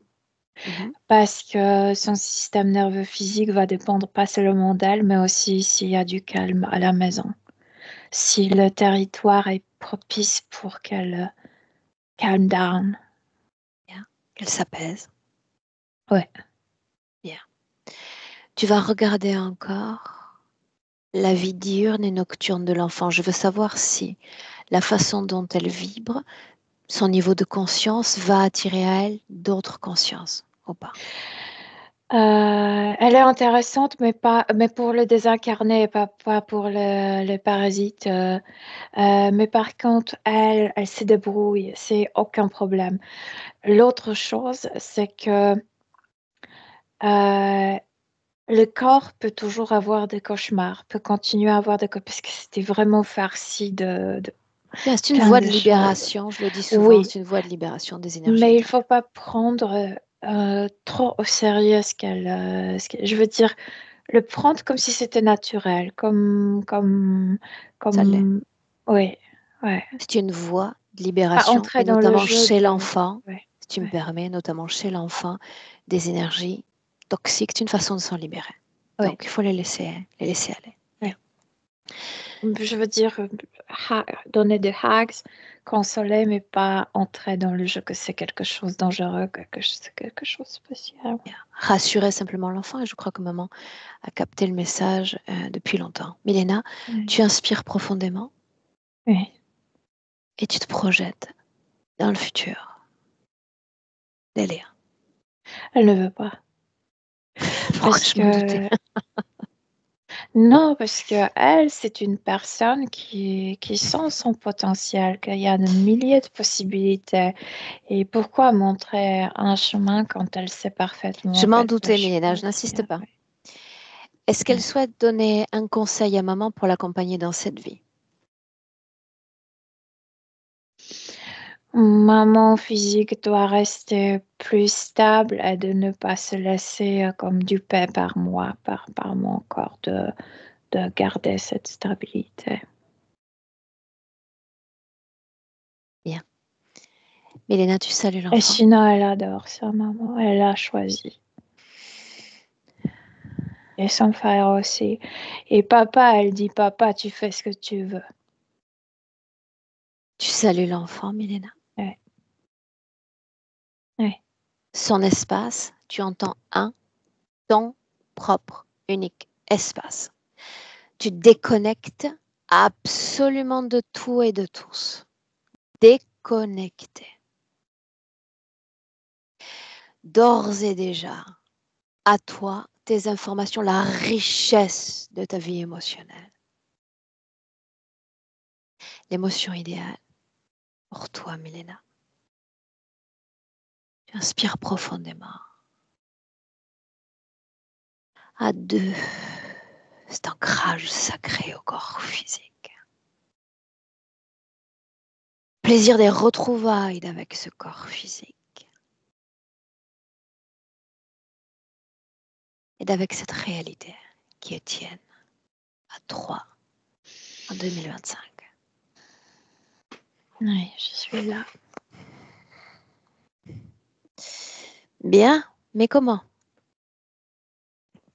[SPEAKER 3] parce que son système nerveux physique va dépendre pas seulement d'elle, mais aussi s'il y a du calme à la maison. Si le territoire est propice pour qu'elle calme down.
[SPEAKER 1] Qu'elle s'apaise.
[SPEAKER 3] Ouais.
[SPEAKER 1] Bien. Tu vas regarder encore la vie diurne et nocturne de l'enfant. Je veux savoir si la façon dont elle vibre, son niveau de conscience va attirer à elle d'autres consciences ou pas.
[SPEAKER 3] Elle est intéressante, mais pour le désincarné, pas pour le parasite. Mais par contre, elle se débrouille, c'est aucun problème. L'autre chose, c'est que le corps peut toujours avoir des cauchemars, peut continuer à avoir des cauchemars, parce que c'était vraiment farci de
[SPEAKER 1] C'est une
[SPEAKER 3] plein
[SPEAKER 1] voie
[SPEAKER 3] de
[SPEAKER 1] de
[SPEAKER 3] choses.
[SPEAKER 1] libération, je le dis souvent,
[SPEAKER 3] Oui,
[SPEAKER 1] c'est une voie de libération des énergies
[SPEAKER 3] mais il ne
[SPEAKER 1] intérieures.
[SPEAKER 3] faut pas prendre trop au sérieux je veux dire, le prendre comme si c'était naturel,
[SPEAKER 1] Ça l'est.
[SPEAKER 3] oui, ouais.
[SPEAKER 1] C'est une voie de
[SPEAKER 3] Pas
[SPEAKER 1] libération,
[SPEAKER 3] entrer
[SPEAKER 1] et
[SPEAKER 3] dans le
[SPEAKER 1] notamment
[SPEAKER 3] jeu
[SPEAKER 1] chez
[SPEAKER 3] de...
[SPEAKER 1] l'enfant,
[SPEAKER 3] Ouais,
[SPEAKER 1] si tu me
[SPEAKER 3] ouais,
[SPEAKER 1] permets, notamment chez l'enfant, des énergies toxiques. C'est une façon de s'en libérer.
[SPEAKER 3] ouais,
[SPEAKER 1] Donc, il faut les laisser aller.
[SPEAKER 3] ouais. Je veux dire, donner des hacks, consoler, mais pas entrer dans le jeu que c'est quelque chose de dangereux, quelque chose de spécial.
[SPEAKER 1] Bien. Rassurer simplement l'enfant, et je crois que maman a capté le message depuis longtemps. Milena, tu inspires profondément
[SPEAKER 3] Oui.
[SPEAKER 1] et tu te projettes dans le futur d'Eléa.
[SPEAKER 3] Elle ne veut pas.
[SPEAKER 1] Pourquoi
[SPEAKER 3] Parce
[SPEAKER 1] je m'en doutais?
[SPEAKER 3] que non, parce que elle, c'est une personne qui sent son potentiel, qu'il y a de milliers de possibilités. Et pourquoi montrer un chemin quand elle sait
[SPEAKER 1] Je
[SPEAKER 3] parfaitement
[SPEAKER 1] m'en
[SPEAKER 3] quel est le
[SPEAKER 1] doutais, Milena,
[SPEAKER 3] chemin
[SPEAKER 1] je
[SPEAKER 3] qui
[SPEAKER 1] n'insiste
[SPEAKER 3] est.
[SPEAKER 1] pas.
[SPEAKER 3] Ouais.
[SPEAKER 1] Est-ce qu'elle
[SPEAKER 3] Ouais.
[SPEAKER 1] souhaite donner un conseil à maman pour l'accompagner dans cette vie?
[SPEAKER 3] Maman physique doit rester plus stable et de ne pas se laisser comme duper par moi, par mon corps, de garder cette stabilité.
[SPEAKER 1] Bien. Milena, tu salues
[SPEAKER 3] Et
[SPEAKER 1] l'enfant?
[SPEAKER 3] sinon, elle adore sa maman, elle a choisi. Et son frère aussi. Et papa, elle dit, papa, tu fais ce que tu veux.
[SPEAKER 1] Tu salues l'enfant, Milena?
[SPEAKER 3] Ouais. Ouais.
[SPEAKER 1] Son espace, tu entends ton propre, unique espace. Tu déconnectes absolument de tout et de tous. Déconnecté. D'ores et déjà, à toi, tes informations, la richesse de ta vie émotionnelle. L'émotion idéale pour toi, Milena. Tu inspires profondément. À deux, cet ancrage sacré au corps physique. Plaisir des retrouvailles avec ce corps physique. Et d'avec cette réalité qui est tienne à 3 en 2025.
[SPEAKER 3] Oui, je suis là.
[SPEAKER 1] Bien, mais comment?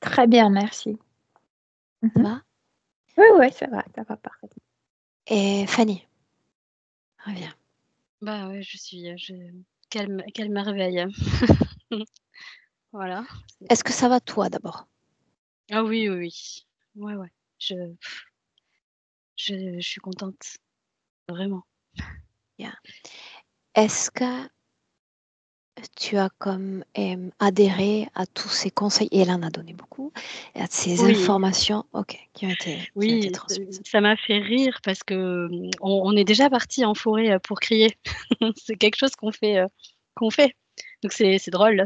[SPEAKER 3] Très bien, merci.
[SPEAKER 1] Ça va?
[SPEAKER 3] Oui, ça va parfaitement.
[SPEAKER 1] Et Fanny, reviens.
[SPEAKER 2] Bah ouais, quelle merveille. Voilà.
[SPEAKER 1] Est-ce que ça va toi d'abord?
[SPEAKER 2] Ah oui, oui, oui. Ouais, ouais. Je suis contente, vraiment.
[SPEAKER 1] Bien. Est-ce que tu as comme adhéré à tous ces conseils, et elle en a donné beaucoup, et à ces
[SPEAKER 2] Oui,
[SPEAKER 1] informations qui ont été
[SPEAKER 2] oui,
[SPEAKER 1] transmises?
[SPEAKER 2] ça m'a fait rire parce que, on est déjà parti en forêt, pour crier. C'est quelque chose qu'on fait. Donc c'est drôle.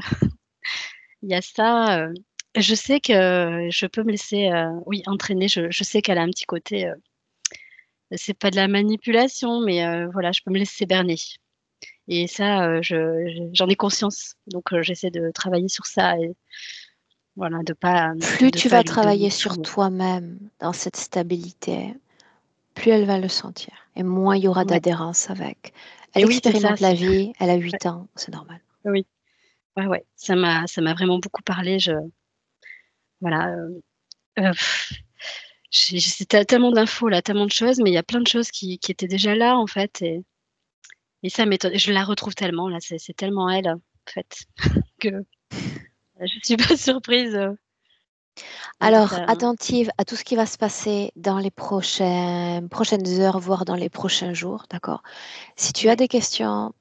[SPEAKER 2] Il y a ça, je sais que je peux me laisser, oui, entraîner. Je sais qu'elle a un petit côté, c'est pas de la manipulation, mais voilà, je peux me laisser berner Et ça, j'en ai conscience. Donc, j'essaie de travailler sur ça et voilà, de pas
[SPEAKER 1] Plus tu vas
[SPEAKER 2] lui donner
[SPEAKER 1] travailler sur
[SPEAKER 2] tout.
[SPEAKER 1] toi-même dans cette stabilité, plus elle va le sentir et moins il y aura
[SPEAKER 2] Ouais.
[SPEAKER 1] d'adhérence avec. Elle
[SPEAKER 2] Et oui, c'est ça,
[SPEAKER 1] expérimente la
[SPEAKER 2] c'est
[SPEAKER 1] vie, elle a
[SPEAKER 2] ouais,
[SPEAKER 1] 8 ans, c'est normal.
[SPEAKER 2] oui. Ouais, ouais, ça m'a vraiment beaucoup parlé. Voilà, heu, j'ai tellement d'infos là, tellement de choses, mais il y a plein de choses qui étaient déjà là, en fait et ça m'étonne. Je la retrouve tellement là, c'est tellement elle, en fait, que je suis pas surprise, donc
[SPEAKER 1] Alors,
[SPEAKER 2] ça
[SPEAKER 1] attentive à tout ce qui va se passer dans les prochaines heures, voire dans les prochains jours, d'accord? Si tu as
[SPEAKER 2] ouais.
[SPEAKER 1] des questions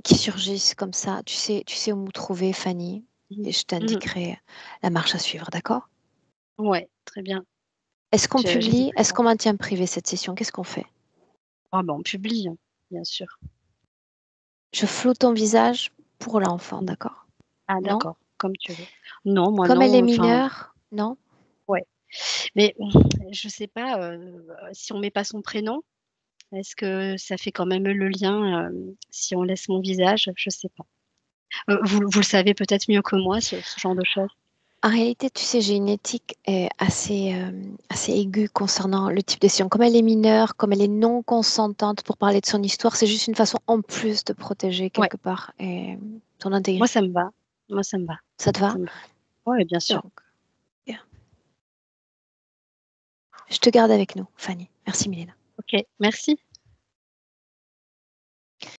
[SPEAKER 1] qui surgissent comme ça, tu sais où me trouver, Fanny,
[SPEAKER 2] Mmh
[SPEAKER 1] et je
[SPEAKER 2] mh. Mmh.
[SPEAKER 1] t'indiquerai la marche à suivre, d'accord?
[SPEAKER 2] Ouais, très bien.
[SPEAKER 1] Est-ce qu'on publie?
[SPEAKER 2] J'hésiterai
[SPEAKER 1] Est-ce
[SPEAKER 2] pas.
[SPEAKER 1] qu'on maintient privé cette session? Qu'est-ce qu'on fait?
[SPEAKER 2] Ah bah, on publie, hein, bien sûr.
[SPEAKER 1] Je floute ton visage pour l'enfant,
[SPEAKER 2] Mmh.
[SPEAKER 1] d'accord?
[SPEAKER 2] Ah
[SPEAKER 1] Non?
[SPEAKER 2] d'accord, comme tu veux. Non, moi
[SPEAKER 1] Comme elle est
[SPEAKER 2] non, enfin,
[SPEAKER 1] mineure, non?
[SPEAKER 2] ouais. Mais je sais pas, si on met pas son prénom, est-ce que ça fait quand même le lien, si on laisse mon visage? Je sais pas. Vous le savez peut-être mieux que moi ce genre de choses?
[SPEAKER 1] En réalité, tu sais, j'ai une éthique assez aiguë concernant le type de décision. Comme elle est mineure, comme elle est non consentante pour parler de son histoire, c'est juste une façon en plus de protéger
[SPEAKER 2] Ouais,
[SPEAKER 1] quelque part ton
[SPEAKER 2] moi ça
[SPEAKER 1] intégrité.
[SPEAKER 2] me va. Moi ça me va.
[SPEAKER 1] Ça te
[SPEAKER 2] Ça
[SPEAKER 1] va?
[SPEAKER 2] me va. Ouais, bien sûr.
[SPEAKER 1] Donc, bien. Je te garde avec nous, Fanny. Merci, Milena.
[SPEAKER 2] OK, merci.